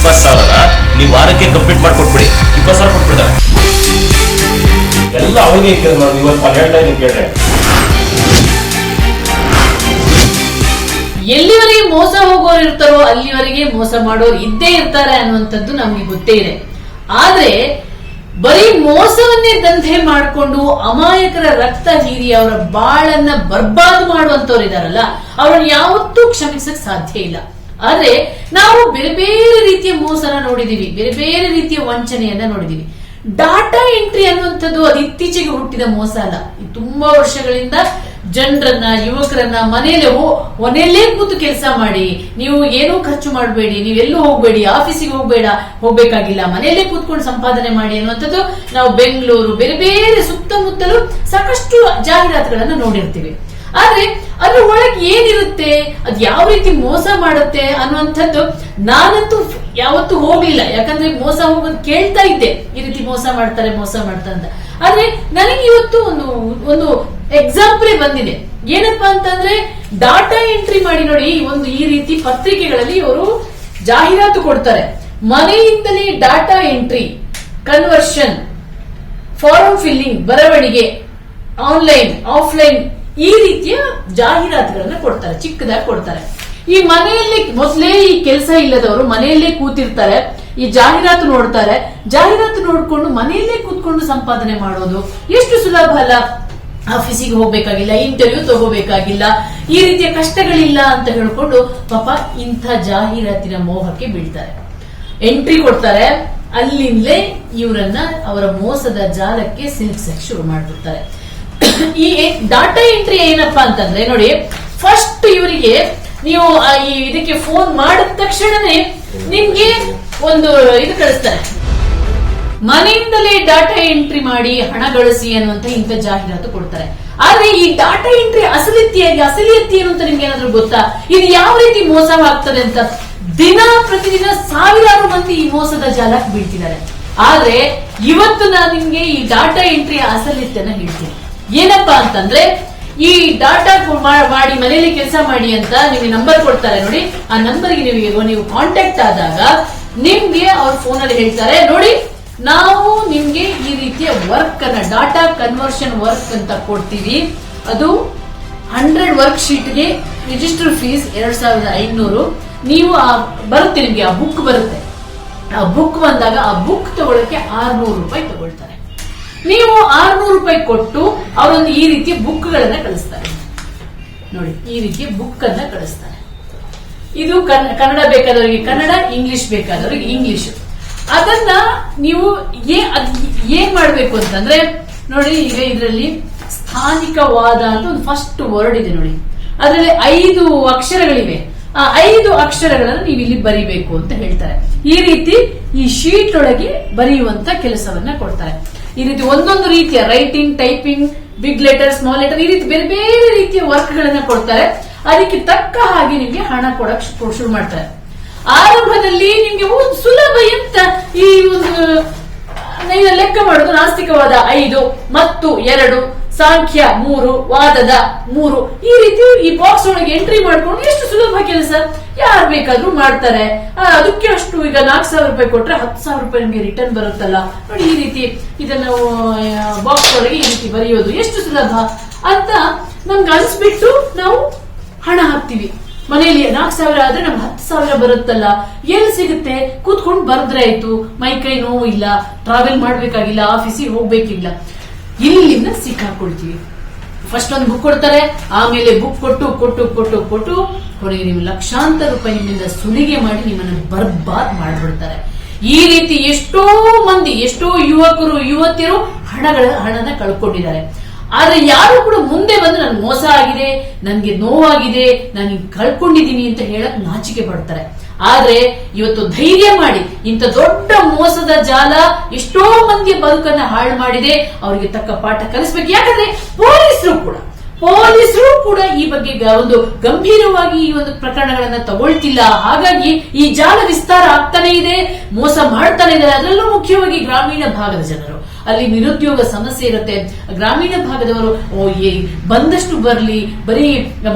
20,000 ನೀವು ವಾರಕ್ಕೆ ಕಂಪ್ಲೀಟ್ ಮಾಡ್ಕೊಟ್ಬಿಡಿ, 20,000 ಕೊಟ್ಬಿಡ್ತಾರೆ. ಎಲ್ಲ ಅವನಿಗೆ ಇವತ್ತು ಹೇಳ್ತಾ ಇದ್ದೀನಿ ಕೇಳ್ರೆ. ಎಲ್ಲಿವರೆಗೆ ಮೋಸ ಹೋಗೋರು ಇರ್ತಾರೋ ಅಲ್ಲಿವರೆಗೆ ಮೋಸ ಮಾಡೋರು ಇದ್ದೇ ಇರ್ತಾರೆ ಅನ್ನುವಂಥದ್ದು ನಮ್ಗೆ ಗೊತ್ತೇ ಇದೆ. ಆದ್ರೆ ಬರೀ ಮೋಸವನ್ನೇ ದಂಧೆ ಮಾಡಿಕೊಂಡು ಅಮಾಯಕರ ರಕ್ತ ಹೀರಿ ಅವರ ಬಾಳನ್ನ ಬರ್ಬಾದ್ ಮಾಡುವಂತವ್ರು ಇದಾರಲ್ಲ, ಅವ್ರನ್ನ ಯಾವತ್ತೂ ಕ್ಷಮಿಸಕ್ ಸಾಧ್ಯ ಇಲ್ಲ. ಆದ್ರೆ ನಾವು ಬೇರೆ ಬೇರೆ ರೀತಿಯ ಮೋಸನ ನೋಡಿದೀವಿ, ಬೇರೆ ಬೇರೆ ರೀತಿಯ ವಂಚನೆಯನ್ನ ನೋಡಿದೀವಿ. ಡಾಟಾ ಎಂಟ್ರಿ ಅನ್ನುವಂಥದ್ದು ಅದು ಇತ್ತೀಚೆಗೆ ಹುಟ್ಟಿದ ಮೋಸ ಅಲ್ಲ. ತುಂಬಾ ವರ್ಷಗಳಿಂದ ಜನರನ್ನ, ಯುವಕರನ್ನ ಮನೆಯಲ್ಲೇ ಕೂತು ಕೆಲಸ ಮಾಡಿ, ನೀವು ಏನೂ ಖರ್ಚು ಮಾಡಬೇಡಿ, ನೀವೆಲ್ಲೂ ಹೋಗ್ಬೇಡಿ, ಆಫೀಸಿಗೆ ಹೋಗ್ಬೇಕಾಗಿಲ್ಲ, ಮನೆಯಲ್ಲೇ ಕೂತ್ಕೊಂಡು ಸಂಪಾದನೆ ಮಾಡಿ ಅನ್ನುವಂಥದ್ದು ನಾವು ಬೆಂಗಳೂರು ಬೇರೆ ಬೇರೆ ಸುತ್ತಮುತ್ತಲೂ ಸಾಕಷ್ಟು ಜಾಹೀರಾತುಗಳನ್ನ ನೋಡಿರ್ತೀವಿ. ಆದ್ರೆ ಅದ್ರ ಒಳಗೆ ಏನಿರುತ್ತೆ, ಅದ್ ಯಾವ ರೀತಿ ಮೋಸ ಮಾಡುತ್ತೆ ಅನ್ನುವಂಥದ್ದು ನಾನಂತೂ ಯಾವತ್ತೂ ಹೋಗ್ಲಿಲ್ಲ. ಯಾಕಂದ್ರೆ ಮೋಸ ಹೋಗೋದು ಕೇಳ್ತಾ ಇದ್ದೆ, ಈ ರೀತಿ ಮೋಸ ಮಾಡ್ತಾರೆ ಅಂತ. ಆದ್ರೆ ನನಗೆ ಇವತ್ತು ಒಂದು ಎಕ್ಸಾಂಪಲ್ ಬಂದಿದೆ. ಏನಪ್ಪಾ ಅಂತಂದ್ರೆ, ಡಾಟಾ ಎಂಟ್ರಿ ಮಾಡಿ ನೋಡಿ, ಈ ರೀತಿ ಪತ್ರಿಕೆಗಳಲ್ಲಿ ಇವರು ಜಾಹೀರಾತು ಕೊಡ್ತಾರೆ. ಮನೆಯಿಂದಲೇ data entry, conversion, form filling, ಬರವಣಿಗೆ, ಆನ್ಲೈನ್, ಆಫ್ಲೈನ್, ಈ ರೀತಿಯ ಜಾಹೀರಾತುಗಳನ್ನ ಕೊಡ್ತಾರೆ, ಚಿಕ್ಕದಾಗಿ ಕೊಡ್ತಾರೆ. ಈ ಮನೆಯಲ್ಲಿ ಮೊದಲೇ ಈ ಕೆಲಸ ಇಲ್ಲದವರು ಮನೆಯಲ್ಲೇ ಕೂತಿರ್ತಾರೆ, ಈ ಜಾಹೀರಾತು ನೋಡ್ತಾರೆ, ಜಾಹೀರಾತು ನೋಡ್ಕೊಂಡು ಮನೆಯಲ್ಲೇ ಕೂತ್ಕೊಂಡು ಸಂಪಾದನೆ ಮಾಡೋದು ಎಷ್ಟು ಸುಲಭ ಅಲ್ಲ. ಆಫೀಸಿಗೆ ಹೋಗ್ಬೇಕಾಗಿಲ್ಲ, ಇಂಟರ್ವ್ಯೂ ತಗೋಬೇಕಾಗಿಲ್ಲ, ಈ ರೀತಿಯ ಕಷ್ಟಗಳಿಲ್ಲ ಅಂತ ಹೇಳ್ಕೊಂಡು ಪಾಪ ಇಂಥ ಜಾಹೀರಾತಿನ ಮೋಹಕ್ಕೆ ಬೀಳ್ತಾರೆ, ಎಂಟ್ರಿ ಕೊಡ್ತಾರೆ. ಅಲ್ಲಿಂದಲೇ ಇವರನ್ನ ಅವರ ಮೋಸದ ಜಾಲಕ್ಕೆ ಸಿಲುಕಿಸಕ್ಕೆ ಶುರು ಮಾಡ್ಬಿಡ್ತಾರೆ. ಈ ಡಾಟಾ ಎಂಟ್ರಿ ಏನಪ್ಪಾ ಅಂತಂದ್ರೆ ನೋಡಿ, ಫಸ್ಟ್ ಇವರಿಗೆ ನೀವು ಇದಕ್ಕೆ ಫೋನ್ ಮಾಡಿದ ತಕ್ಷಣನೇ ನಿಮ್ಗೆ ಒಂದು ಇದು ಕಳಿಸ್ತಾರೆ, ಮನೆಯಿಂದಲೇ ಡಾಟಾ ಎಂಟ್ರಿ ಮಾಡಿ ಹಣ ಗಳಿಸಿ ಅನ್ನುವಂತ ಇಂಥ ಜಾಹೀರಾತು ಕೊಡ್ತಾರೆ. ಆದ್ರೆ ಈ ಡಾಟಾ ಎಂಟ್ರಿ ಅಸಲಿಯತ್ತಿ ಏನು ಅಂತ ನಿಮ್ಗೆ ಏನಾದ್ರು ಗೊತ್ತಾ? ಇದು ಯಾವ ರೀತಿ ಮೋಸವಾಗ್ತದೆ ಅಂತ ಪ್ರತಿದಿನ ಸಾವಿರಾರು ಮಂದಿ ಈ ಮೋಸದ ಜಾಲಕ್ಕೆ ಬೀಳ್ತಿದ್ದಾರೆ. ಆದ್ರೆ ಇವತ್ತು ನಾನು ನಿಮ್ಗೆ ಈ ಡಾಟಾ ಎಂಟ್ರಿಯ ಅಸಲಿಯತ್ತನ್ನ ಹೇಳ್ತೀನಿ. ಏನಪ್ಪಾ ಅಂತಂದ್ರೆ, ಈ ಡಾಟಾ ಮಾಡಿ ಮನೆಯಲ್ಲಿ ಕೆಲಸ ಮಾಡಿ ಅಂತ ನಿಮ್ಗೆ ನಂಬರ್ ಕೊಡ್ತಾರೆ ನೋಡಿ, ಆ ನಂಬರ್ಗೆ ನೀವು ಕಾಂಟ್ಯಾಕ್ಟ್ ಆದಾಗ ನಿಮ್ಗೆ ಅವ್ರ ಫೋನಲ್ಲಿ ಹೇಳ್ತಾರೆ, ನೋಡಿ ನಾವು ನಿಮ್ಗೆ ಈ ರೀತಿಯ ವರ್ಕ್ ಅನ್ನ, ಡಾಟಾ ಕನ್ವರ್ಷನ್ ವರ್ಕ್ ಅಂತ ಕೊಡ್ತೀವಿ. ಅದು 100 ವರ್ಕ್ ಶೀಟ್ಗೆ ರಿಜಿಸ್ಟರ್ ಫೀಸ್ 2,500. ನೀವು ಬರುತ್ತೆ, ನಿಮ್ಗೆ ಆ ಬುಕ್ ಬರುತ್ತೆ. ಆ ಬುಕ್ ಬಂದಾಗ ಆ ಬುಕ್ ತಗೊಳಕ್ಕೆ 600 ರೂಪಾಯಿ ತಗೊಳ್ತಾರೆ. ನೀವು 600 ರೂಪಾಯಿ ಕೊಟ್ಟು ಅವರೊಂದು ಈ ರೀತಿಯ ಬುಕ್ ಗಳನ್ನ ಕಳಿಸ್ತಾರೆ ನೋಡಿ, ಈ ರೀತಿಯ ಬುಕ್ ಅನ್ನ ಕಳಿಸ್ತಾರೆ. ಇದು ಕನ್ನಡ ಬೇಕಾದವರಿಗೆ ಕನ್ನಡ, ಇಂಗ್ಲಿಷ್ ಬೇಕಾದವರಿಗೆ ಇಂಗ್ಲಿಷ್. ಅದನ್ನ ನೀವು ಏನ್ ಮಾಡ್ಬೇಕು ಅಂತಂದ್ರೆ ನೋಡಿ, ಈಗ ಇದರಲ್ಲಿ ಸ್ಥಾನಿಕವಾದ ಅಂತ ಒಂದು ಫಸ್ಟ್ ವರ್ಡ್ ಇದೆ ನೋಡಿ, ಅದರಲ್ಲಿ 5 ಅಕ್ಷರಗಳಿವೆ. ಆ 5 ಅಕ್ಷರಗಳನ್ನು ನೀವು ಇಲ್ಲಿ ಬರಿಬೇಕು ಅಂತ ಹೇಳ್ತಾರೆ. ಈ ರೀತಿ ಈ ಶೀಟ್ ಒಳಗೆ ಬರೆಯುವಂತ ಕೆಲಸವನ್ನ ಕೊಡ್ತಾರೆ. ಈ ರೀತಿ ಒಂದೊಂದು ರೀತಿಯ writing, typing, big letter, small letter, ಈ ರೀತಿ ಬೇರೆ ಬೇರೆ ರೀತಿಯ ವರ್ಕ್ ಗಳನ್ನ ಕೊಡ್ತಾರೆ. ಅದಕ್ಕೆ ತಕ್ಕ ಹಾಗೆ ನಿಮ್ಗೆ ಹಣ ಕೊಡಕ್ ಶುರು ಮಾಡ್ತಾರೆ. ಆರಂಭದಲ್ಲಿ ನಿಮ್ಗೆ ಒಂದು ಸುಲಭ ಎಂತ, ಈ ಒಂದು ಲೆಕ್ಕ ಮಾಡೋದು, ನಾಸ್ತಿಕವಾದ 5 ಮತ್ತು 2, ಸಾಂಖ್ಯ 3, ವಾದದ 3, ಈ ರೀತಿ ಈ ಬಾಕ್ಸ್ ಒಳಗೆ ಎಂಟ್ರಿ ಮಾಡ್ಕೊಂಡು ಎಷ್ಟು ಸುಲಭ ಕೆಲಸ, ಯಾರು ಬೇಕಾದ್ರೂ ಮಾಡ್ತಾರೆ. ಅದಕ್ಕೆ ಅಷ್ಟು ಈಗ 4,000 ರೂಪಾಯಿ ಕೊಟ್ರೆ 10,000 ರೂಪಾಯಿ ನಿಮಗೆ ರಿಟರ್ನ್ ಬರುತ್ತಲ್ಲ ನೋಡಿ. ಈ ರೀತಿ ಇದನ್ನ ಬಾಕ್ಸ್ ಒಳಗೆ ಈ ರೀತಿ ಬರೆಯೋದು ಎಷ್ಟು ಸುಲಭ ಅಂತ ನಮ್ಗೆ ಅನ್ಸ್ಬಿಟ್ಟು ನಾವು ಹಣ ಹಾಕ್ತಿವಿ. ಮನೆಯಲ್ಲಿ 4,000 ಆದ್ರೆ ನಮ್ಗೆ 10,000 ಬರುತ್ತಲ್ಲ, ಎಲ್ಲಿ ಸಿಗುತ್ತೆ? ಕೂತ್ಕೊಂಡು ಬರೆದ್ರೆ ಆಯ್ತು, ಮೈ ಕೈ ನೋವು ಇಲ್ಲ, ಟ್ರಾವೆಲ್ ಮಾಡ್ಬೇಕಾಗಿಲ್ಲ, ಆಫೀಸಿಗೆ ಹೋಗ್ಬೇಕಿಲ್ಲ. ಇಲ್ಲಿಂದ ಸಿಕ್ಕಾಕೊಳ್ತೀವಿ. ಫಸ್ಟ್ ಒಂದು ಬುಕ್ ಕೊಡ್ತಾರೆ, ಆಮೇಲೆ ಬುಕ್ ಕೊಟ್ಟು ಕೊನೆಗೆ ನೀವು ಲಕ್ಷಾಂತರ ರೂಪಾಯಿ ನಿಮ್ಮಿಂದ ಸುಲಿಗೆ ಮಾಡಿ ನಿಮ್ಮನ್ನು ಬರ್ಬಾದ್ ಮಾಡ್ಬಿಡ್ತಾರೆ. ಈ ರೀತಿ ಎಷ್ಟೋ ಮಂದಿ, ಎಷ್ಟೋ ಯುವಕರು, ಯುವತಿಯರು ಹಣನ ಕಳ್ಕೊಂಡಿದ್ದಾರೆ. ಆದ್ರೆ ಯಾರು ಕೂಡ ಮುಂದೆ ಬಂದು ನನ್ಗೆ ಮೋಸ ಆಗಿದೆ, ನನ್ಗೆ ನೋವಾಗಿದೆ, ನಾನು ಕಳ್ಕೊಂಡಿದ್ದೀನಿ ಅಂತ ಹೇಳಕ್ ನಾಚಿಕೆ ಪಡ್ತಾರೆ. ಆದ್ರೆ ಇವತ್ತು ಧೈರ್ಯ ಮಾಡಿ, ಇಂಥ ದೊಡ್ಡ ಮೋಸದ ಜಾಲ ಎಷ್ಟೋ ಮಂದಿಯ ಬದುಕನ್ನ ಹಾಳು ಮಾಡಿದೆ, ಅವರಿಗೆ ತಕ್ಕ ಪಾಠ ಕಲಿಸ್ಬೇಕು. ಯಾಕಂದ್ರೆ ಪೊಲೀಸರು ಕೂಡ ಈ ಬಗ್ಗೆ ಒಂದು ಗಂಭೀರವಾಗಿ ಈ ಒಂದು ಪ್ರಕರಣಗಳನ್ನ ತಗೊಳ್ತಿಲ್ಲ. ಹಾಗಾಗಿ ಈ ಜಾಲ ವಿಸ್ತಾರ ಆಗ್ತಾನೆ ಇದೆ, ಮೋಸ ಮಾಡ್ತಾನೆ ಇದೆ. ಅದರಲ್ಲೂ ಮುಖ್ಯವಾಗಿ ಗ್ರಾಮೀಣ ಭಾಗದ ಜನರು ಅಲ್ಲಿ ನಿರುದ್ಯೋಗ ಸಮಸ್ಯೆ ಇರುತ್ತೆ. ಗ್ರಾಮೀಣ ಭಾಗದವರು ಬಂದಷ್ಟು ಬರ್ಲಿ, ಬರೀ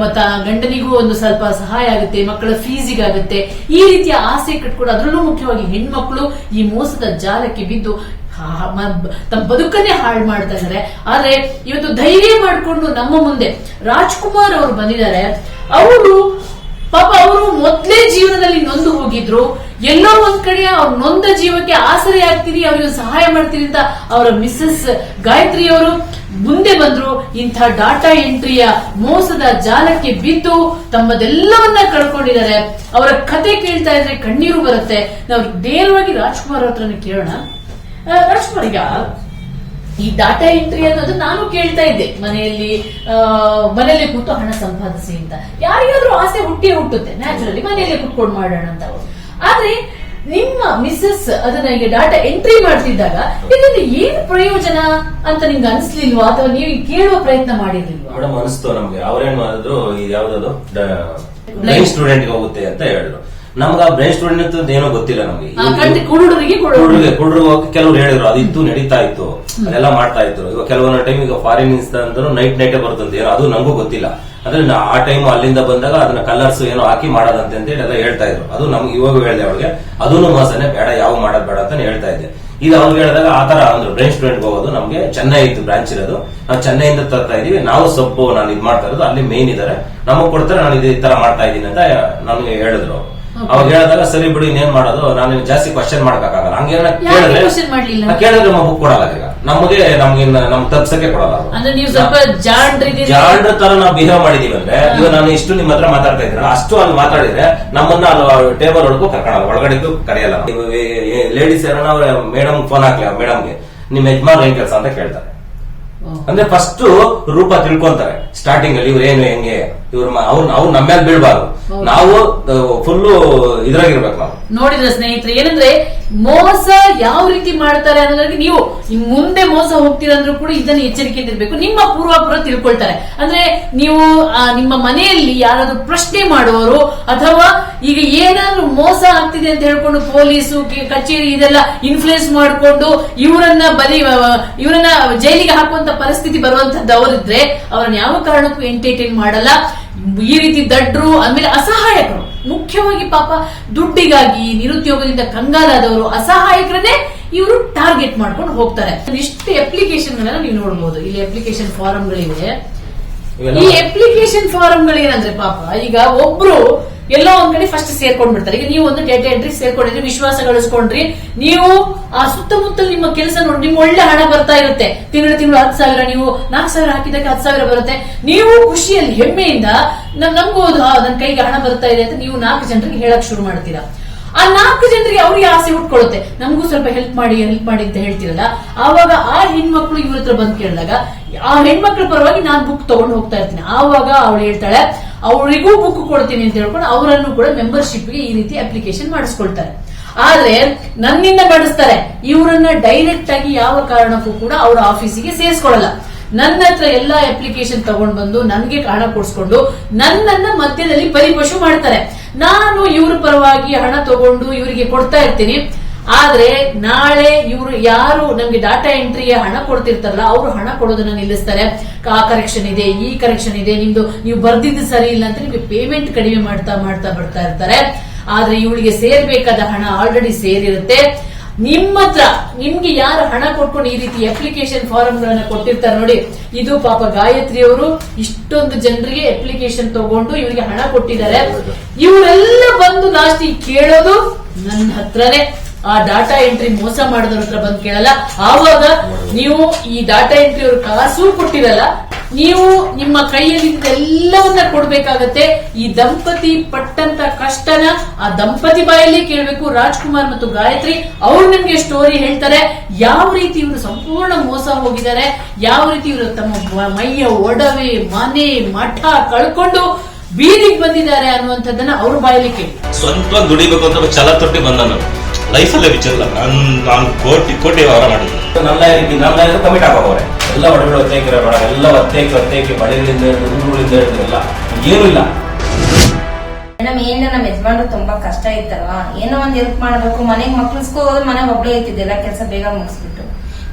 ಗಂಡನಿಗೂ ಒಂದು ಸ್ವಲ್ಪ ಸಹಾಯ ಆಗುತ್ತೆ, ಮಕ್ಕಳ ಫೀಸಿಗಾಗುತ್ತೆ, ಈ ರೀತಿಯ ಆಸೆ ಕಟ್ಕೊಂಡು ಅದರಲ್ಲೂ ಮುಖ್ಯವಾಗಿ ಹೆಣ್ಮಕ್ಳು ಈ ಮೋಸದ ಜಾಲಕ್ಕೆ ಬಿದ್ದು ತಮ್ಮ ಬದುಕನ್ನೇ ಹಾಳು ಮಾಡ್ತಾ ಇದ್ದಾರೆ. ಆದ್ರೆ ಇವತ್ತು ಧೈರ್ಯ ಮಾಡಿಕೊಂಡು ನಮ್ಮ ಮುಂದೆ ರಾಜ್ಕುಮಾರ್ ಅವರು ಬಂದಿದ್ದಾರೆ. ಅವರು ಪಾಪ ಅವರು ಮೊದಲೇ ಜೀವನದಲ್ಲಿ ನೊಂದು ಹೋಗಿದ್ರು. ಎಲ್ಲೋ ಒಂದ್ ಕಡೆ ಅವ್ರ ನೊಂದ ಜೀವಕ್ಕೆ ಆಸರೆ ಆಗ್ತೀರಿ, ಅವ್ರಿಗೆ ಸಹಾಯ ಮಾಡ್ತೀರಿ ಅಂತ ಅವರ ಮಿಸಸ್ ಗಾಯತ್ರಿ ಅವರು ಮುಂದೆ ಬಂದ್ರು. ಇಂಥ ಡಾಟಾ ಎಂಟ್ರಿಯ ಮೋಸದ ಜಾಲಕ್ಕೆ ಬಿದ್ದು ತಮ್ಮದೆಲ್ಲವನ್ನ ಕಳ್ಕೊಂಡಿದ್ದಾರೆ. ಅವರ ಕತೆ ಕೇಳ್ತಾ ಇದ್ರೆ ಕಣ್ಣೀರು ಬರುತ್ತೆ. ನಾವು ನೇರವಾಗಿ ರಾಜ್ಕುಮಾರ್ ಹತ್ರನೇ ಕೇಳೋಣ. ರಾಜ್ಕುಮಾರ್, ಈಗ ಈ ಡಾಟಾ ಎಂಟ್ರಿ ಅನ್ನೋದು ನಾನು ಕೇಳ್ತಾ ಇದ್ದೆ, ಮನೆಯಲ್ಲಿ ಕೂತು ಹಣ ಸಂಪಾದಿಸಿ ಅಂತ. ಯಾರಿಗಾದ್ರೂ ಆಸೆ ಹುಟ್ಟುತ್ತೆ ನ್ಯಾಚುರಲಿ, ಮನೆಯಲ್ಲೇ ಕುತ್ಕೊಂಡು ಮಾಡೋಣ ಅಂತ. ಆದ್ರೆ ನಿಮ್ಮ ಮಿಸಸ್ ಅದನ್ನ ಈಗ ಡಾಟಾ ಎಂಟ್ರಿ ಮಾಡ್ತಿದ್ದಾಗ ಇದರಿಂದ ಏನ್ ಪ್ರಯೋಜನ ಅಂತ ನಿಮ್ಗೆ ಅನಿಸ್ಲಿಲ್ವಾ, ಅಥವಾ ನೀವು ಕೇಳುವ ಪ್ರಯತ್ನ ಮಾಡಿರ್ಲಿಲ್ವಾ? ಮೇಡಮ್, ಅನಿಸ್ತು ನಮ್ಗೆ. ಅವ್ರೇನ್ ಮಾಡಿದ್ರು, ಯಾವ್ದು ಬ್ಲೈಂಡ್ ಸ್ಟೂಡೆಂಟ್ ಹೋಗುತ್ತೆ ಅಂತ ಹೇಳಿದ್ರು. ನಮ್ಗೆ ಆ ಬ್ರೈನ್ ಸ್ಟೂಡೆಂಟ್ ಅಂತ ಏನೋ ಗೊತ್ತಿಲ್ಲ ನಮ್ಗೆ. ಕುರುಡ್ರಿಗೆ ಕೆಲವ್ರು ಹೇಳಿದ್ರು ಅದು ಇತ್ತು, ನಡೀತಾ ಇತ್ತು, ಅದೆಲ್ಲ ಮಾಡ್ತಾ ಇದ್ರು. ಇವಾಗ ಕೆಲವೊಂದು ಟೈಮ್ ಈಗ ಫಾರಿನ್ ಅಂದ್ರೂ ನೈಟೇ ಬರ್ತಂತೆ, ಏನೋ ಅದು ನಂಗೂ ಗೊತ್ತಿಲ್ಲ. ಅಂದ್ರೆ ಆ ಟೈಮ್ ಅಲ್ಲಿಂದ ಬಂದಾಗ ಅದನ್ನ ಕಲರ್ಸ್ ಏನೋ ಹಾಕಿ ಮಾಡೋದಂತೆ ಅಂತ ಹೇಳಿ ಎಲ್ಲ ಹೇಳ್ತಾ ಇದ್ರು. ಅದು ನಮ್ಗೆ ಇವಾಗ ಹೇಳಿದೆ ಅವಳಿಗೆ, ಅದನ್ನು ಮೋಸನೆ, ಬೇಡ, ಯಾವ ಮಾಡೋದ್ ಬೇಡ ಅಂತ ಹೇಳ್ತಾ ಇದ್ದೆ. ಈಗ ಅವ್ರಿಗೆ ಹೇಳಿದಾಗ ಆತರ ಅಂದ್ರೆ ಬ್ರೈನ್ ಸ್ಟೂಡೆಂಟ್ ಹೋಗೋದು ನಮ್ಗೆ ಚೆನ್ನೈ ಇತ್ತು ಬ್ರಾಂಚ್ ಇರೋದು, ನಾವು ಚೆನ್ನೈಯಿಂದ ತರ್ತಾ ಇದೀವಿ, ನಾವು ಸೊಪ್ಪು ನಾನು ಇದ್ ಮಾಡ್ತಾ ಇರೋದು, ಅಲ್ಲಿ ಮೇನ್ ಇದಾರೆ, ನಮಗ್ ಕೊಡ್ತಾರೆ, ನಾನು ಈ ತರ ಮಾಡ್ತಾ ಇದ್ದೀನಿ ಅಂತ ನಮ್ಗೆ ಹೇಳಿದ್ರು. ಅವಾಗ ಹೇಳಿದಾಗ ಸರಿ ಬಿಡಿ, ಇನ್ನೇನ್ ಮಾಡೋದು, ನಾನು ಜಾಸ್ತಿ ಕ್ವಶನ್ ಮಾಡಕ್ಕಾಗಲ್ಲ. ಹಂಗೇನ ಕೇಳಿದ್ರೆ ಬುಕ್ ಕೊಡಲ್ಲ. ಈಗ ನಮ್ಗೆ ತಪ್ಸಕ್ಕೆ ಕೊಡಲ್ಲ. ಜಾಂಡ್ರ ತರ ನಾವು ಬಿಹೇವ್ ಮಾಡಿದೀವಿ ಅಂದ್ರೆ, ಈಗ ನಾನು ಇಷ್ಟು ನಿಮ್ಮ ಹತ್ರ ಮಾತಾಡ್ತಾ ಇದ್ದೀರ, ಅಷ್ಟು ಅಲ್ಲಿ ಮಾತಾಡಿದ್ರೆ ನಮ್ಮನ್ನ ಅಲ್ಲಿ ಟೇಬಲ್ ಒಳಗೂ ಕರ್ಕೊಳಲ್ಲ, ಒಳಗಡೆಗೂ ಕರೆಯಲ್ಲ. ಲೇಡೀಸ್ ಯಾರನ್ನ ಅವ್ರ ಮೇಡಮ್ ಫೋನ್ ಹಾಕ್ಲಿ, ಮೇಡಮ್ಗೆ ನಿಮ್ ಯಜಮಾನ್ ಏನ್ ಕೆಲಸ ಅಂತ ಕೇಳ್ತಾರೆ. ಅಂದ್ರೆ ಫಸ್ಟ್ ರೂಪ ತಿಳ್ಕೊಂತಾರೆ ಸ್ಟಾರ್ಟಿಂಗ್ ಅಲ್ಲಿ, ಇವ್ರು ಏನು ಹೆಂಗೆ, ಅವ್ರು ನಮ್ಮ ಮೇಲೆ ಬೀಳ್ಬಾರ್ದು, ನಾವು ಫುಲ್ಲು ಇದ್ರಾಗಿರ್ಬೇಕು. ನಾವು ನೋಡಿದ್ರೆ ಸ್ನೇಹಿತರೆ, ಏನಂದ್ರೆ ಮೋಸ ಯಾವ ರೀತಿ ಮಾಡ್ತಾರೆ ಅನ್ನೋದಕ್ಕೆ ನೀವು ಮುಂದೆ ಮೋಸ ಹೋಗ್ತೀರಂದ್ರೂ ಕೂಡ ಇದನ್ನ ಎಚ್ಚರಿಕೆಯಿಂದ ಇರಬೇಕು. ನಿಮ್ಮ ಪೂರ್ವಾಪುರ ತಿಳ್ಕೊಳ್ತಾರೆ. ಅಂದ್ರೆ ನೀವು ನಿಮ್ಮ ಮನೆಯಲ್ಲಿ ಯಾರಾದ್ರೂ ಪ್ರಶ್ನೆ ಮಾಡುವವರು, ಅಥವಾ ಈಗ ಏನಾದ್ರೂ ಮೋಸ ಆಗ್ತಿದೆ ಅಂತ ಹೇಳ್ಕೊಂಡು ಪೊಲೀಸು ಕಚೇರಿ ಇದೆಲ್ಲ ಇನ್ಫ್ಲೂಯೆನ್ಸ್ ಮಾಡಿಕೊಂಡು ಇವರನ್ನ ಜೈಲಿಗೆ ಹಾಕುವಂತ ಪರಿಸ್ಥಿತಿ ಬರುವಂತದ್ದು ಅವರಿದ್ರೆ ಅವ್ರನ್ನ ಯಾವ ಕಾರಣಕ್ಕೂ ಎಂಟರ್ಟೈನ್ ಮಾಡಲ್ಲ. ಈ ರೀತಿ ದಡ್ರು, ಆಮೇಲೆ ಅಸಹಾಯಕರು, ಮುಖ್ಯವಾಗಿ ಪಾಪ ದುಡ್ಡಿಗಾಗಿ ನಿರುದ್ಯೋಗದಿಂದ ಕಂಗಾಲಾದವರು, ಅಸಹಾಯಕರನ್ನೇ ಇವರು ಟಾರ್ಗೆಟ್ ಮಾಡ್ಕೊಂಡು ಹೋಗ್ತಾರೆ. ಇಷ್ಟು ಅಪ್ಲಿಕೇಶನ್ ಗಳನ್ನ ನೀವು ನೋಡಬಹುದು. ಇಲ್ಲಿ ಅಪ್ಲಿಕೇಶನ್ ಫಾರಂಗಳಿವೆ. ಈ ಅಪ್ಲಿಕೇಶನ್ ಫಾರಂಗಳೇನಂದ್ರೆ ಪಾಪ ಈಗ ಒಬ್ರು ಎಲ್ಲೋ ಒಂದ್ ಕಡೆ ಫಸ್ಟ್ ಸೇರ್ಕೊಂಡ್ಬಿಡ್ತಾರೆ. ಈಗ ನೀವು ಒಂದು ಡೇಟಾ ಎಂಟ್ರಿ ಸೇರ್ಕೊಂಡಿದ್ರಿ, ವಿಶ್ವಾಸ ಗಳಿಸ್ಕೊಂಡ್ರಿ, ನೀವು ಆ ಸುತ್ತಮುತ್ತಲು ನಿಮ್ಮ ಕೆಲಸ ನೋಡಿ ನಿಮ್ಗೆ ಒಳ್ಳೆ ಹಣ ಬರ್ತಾ ಇರುತ್ತೆ. ತಿಂಗಳು 10,000, ನೀವು 4,000 ಹಾಕಿದಕ್ಕೆ 10,000 ಬರುತ್ತೆ. ನೀವು ಖುಷಿಯಲ್ಲಿ ಹೆಮ್ಮೆಯಿಂದ ನಮ್ಗೂ ನನ್ನ ಕೈಗೆ ಹಣ ಬರ್ತಾ ಇದೆ ಅಂತ ನೀವು 4 ಜನರಿಗೆ ಹೇಳಕ್ ಶುರು ಮಾಡ್ತೀರಾ. ಆ 4 ಜನರಿಗೆ ಅವ್ರಿಗೆ ಆಸೆ ಹುಟ್ಕೊಳ್ಳುತ್ತೆ, ನಮಗೂ ಸ್ವಲ್ಪ ಹೆಲ್ಪ್ ಮಾಡಿ ಅಂತ ಹೇಳ್ತಿರಲ್ಲ. ಆವಾಗ ಆ ಹೆಣ್ಮಕ್ಳು ಇವ್ರ ಹತ್ರ ಬಂದ್ ಕೇಳಿದಾಗ ಆ ಹೆಣ್ಮಕ್ಳ ಪರವಾಗಿ ನಾನು ಬುಕ್ ತಗೊಂಡು ಹೋಗ್ತಾ ಇರ್ತೀನಿ. ಆವಾಗ ಅವಳು ಹೇಳ್ತಾಳೆ, ಅವರಿಗೂ ಬುಕ್ ಕೊಡ್ತೀನಿ ಅಂತ ಹೇಳ್ಕೊಂಡು ಅವರನ್ನು ಕೂಡ ಮೆಂಬರ್ಶಿಪ್ಗೆ ಈ ರೀತಿ ಅಪ್ಲಿಕೇಶನ್ ಮಾಡಿಸ್ಕೊಳ್ತಾರೆ. ಆದ್ರೆ ನನ್ನಿಂದ ಮಾಡಿಸ್ತಾರೆ, ಇವರನ್ನ ಡೈರೆಕ್ಟ್ ಆಗಿ ಯಾವ ಕಾರಣಕ್ಕೂ ಕೂಡ ಅವರ ಆಫೀಸಿಗೆ ಸೇರಿಸ್ಕೊಳ್ಳಲ್ಲ. ನನ್ನ ಹತ್ರ ಎಲ್ಲಾ ಅಪ್ಲಿಕೇಶನ್ ತಗೊಂಡ್ ಬಂದು ನನ್ಗೆ ಹಣ ಕೊಡ್ಸ್ಕೊಂಡು ನನ್ನನ್ನ ಮಧ್ಯದಲ್ಲಿ ಪರಿಪಶು ಮಾಡ್ತಾರೆ. ನಾನು ಇವ್ರ ಪರವಾಗಿ ಹಣ ತಗೊಂಡು ಇವರಿಗೆ ಕೊಡ್ತಾ ಇರ್ತೀನಿ. ಆದ್ರೆ ನಾಳೆ ಇವರು ಯಾರು ನಮ್ಗೆ ಡಾಟಾ ಎಂಟ್ರಿಯ ಹಣ ಕೊಡ್ತಿರ್ತಾರಲ್ಲ, ಅವರು ಹಣ ಕೊಡೋದನ್ನ ನಿಲ್ಲಿಸ್ತಾರೆ. ಆ ಕರೆಕ್ಷನ್ ಇದೆ, ಈ ಕರೆಕ್ಷನ್ ಇದೆ, ನಿಮ್ದು ನೀವು ಬರ್ದಿದ್ದು ಸರಿ ಇಲ್ಲ ಅಂತ ನಿಮ್ಗೆ ಪೇಮೆಂಟ್ ಕಡಿಮೆ ಮಾಡ್ತಾ ಬರ್ತಾ ಇರ್ತಾರೆ. ಆದ್ರೆ ಇವಳಿಗೆ ಸೇರ್ಬೇಕಾದ ಹಣ ಆಲ್ರೆಡಿ ಸೇರಿರುತ್ತೆ. ನಿಮ್ಮ ಹತ್ರ ನಿಮ್ಗೆ ಯಾರು ಹಣ ಕೊಟ್ಕೊಂಡು ಈ ರೀತಿ ಅಪ್ಲಿಕೇಶನ್ ಫಾರಂ ಗಳನ್ನ ಕೊಟ್ಟಿರ್ತಾರೆ ನೋಡಿ, ಇದು ಪಾಪ ಗಾಯತ್ರಿ ಅವರು ಇಷ್ಟೊಂದು ಜನರಿಗೆ ಅಪ್ಲಿಕೇಶನ್ ತಗೊಂಡು ಇವರಿಗೆ ಹಣ ಕೊಟ್ಟಿದ್ದಾರೆ. ಇವರೆಲ್ಲ ಬಂದು ಲಾಸ್ಟ್ ಕೇಳೋದು ನನ್ನ ಹತ್ರನೇ. ಆ ಡಾಟಾ ಎಂಟ್ರಿ ಮೋಸ ಮಾಡಿದವ್ರ ಹತ್ರ ಬಂದು ಕೇಳಲ್ಲ. ಆವಾಗ ನೀವು ಈ ಡಾಟಾ ಎಂಟ್ರಿ ಅವ್ರ ಕಾಸು ಕೊಟ್ಟಿರಲ್ಲ, ನೀವು ನಿಮ್ಮ ಕೈಯಲ್ಲಿ ಎಲ್ಲವನ್ನ ಕೊಡ್ಬೇಕಾಗತ್ತೆ. ಈ ದಂಪತಿ ಪಟ್ಟಂತ ಕಷ್ಟನ ಆ ದಂಪತಿ ಬಾಯಲ್ಲಿ ಕೇಳಬೇಕು. ರಾಜ್ಕುಮಾರ್ ಮತ್ತು ಗಾಯತ್ರಿ ಅವ್ರು ನಿಮ್ಗೆ ಸ್ಟೋರಿ ಹೇಳ್ತಾರೆ, ಯಾವ ರೀತಿ ಇವರು ಸಂಪೂರ್ಣ ಮೋಸ ಹೋಗಿದ್ದಾರೆ, ಯಾವ ರೀತಿ ಇವರು ತಮ್ಮ ಮೈಯ ಒಡವೆ, ಮನೆ, ಮಠ ಕಳ್ಕೊಂಡು ಬೀದಿಗೆ ಬಂದಿದ್ದಾರೆ ಅನ್ನುವಂಥದ್ದನ್ನ ಅವ್ರ ಬಾಯಲ್ಲಿ ಕೇಳಿ. ಸ್ವಂತ ದುಡಿಬೇಕು ಅಂತ ಛಲ ತೊಟ್ಟಿ ಬಂದ ಲೈಫಲ್ಲೇ ವಿಚಾರ ನಾನು ಕೋಟಿ ವ್ಯವಹಾರ ಮಾಡಿದ್ದೆ. ನನ್ನ ಕಮಿಟ್ ಆಗೋವ್ರೆ ಎಲ್ಲ ಒಡಗಳು ಒತ್ತೇಕಿರ ಬೇಡ, ಎಲ್ಲ ಒತ್ತೇಕಿ ಬಡಗಳಿಂದ ಊರುಗಳಿಂದ ಎಲ್ಲ ಏನೂ ಇಲ್ಲ. ಮೇಡಮ್, ಏನು ನಮ್ಮ ಯಜಮಾನ್ರು ತುಂಬಾ ಕಷ್ಟ ಇತ್ತಲ್ವಾ, ಏನೋ ಒಂದ್ ಹೆಲ್ಪ್ ಮಾಡ್ಬೇಕು. ಮನೆಗ್ ಮಕ್ಳು ಸ್ಕೂಲ್ ಹೋದ್ರೆ ಮನೆಗೆ ಒಬ್ಳೇ ಇರ್ತಿದ್ದೆಲ್ಲ ಕೆಲಸ ಬೇಗ ಮುಗಿಸ್ಬಿಟ್ಟು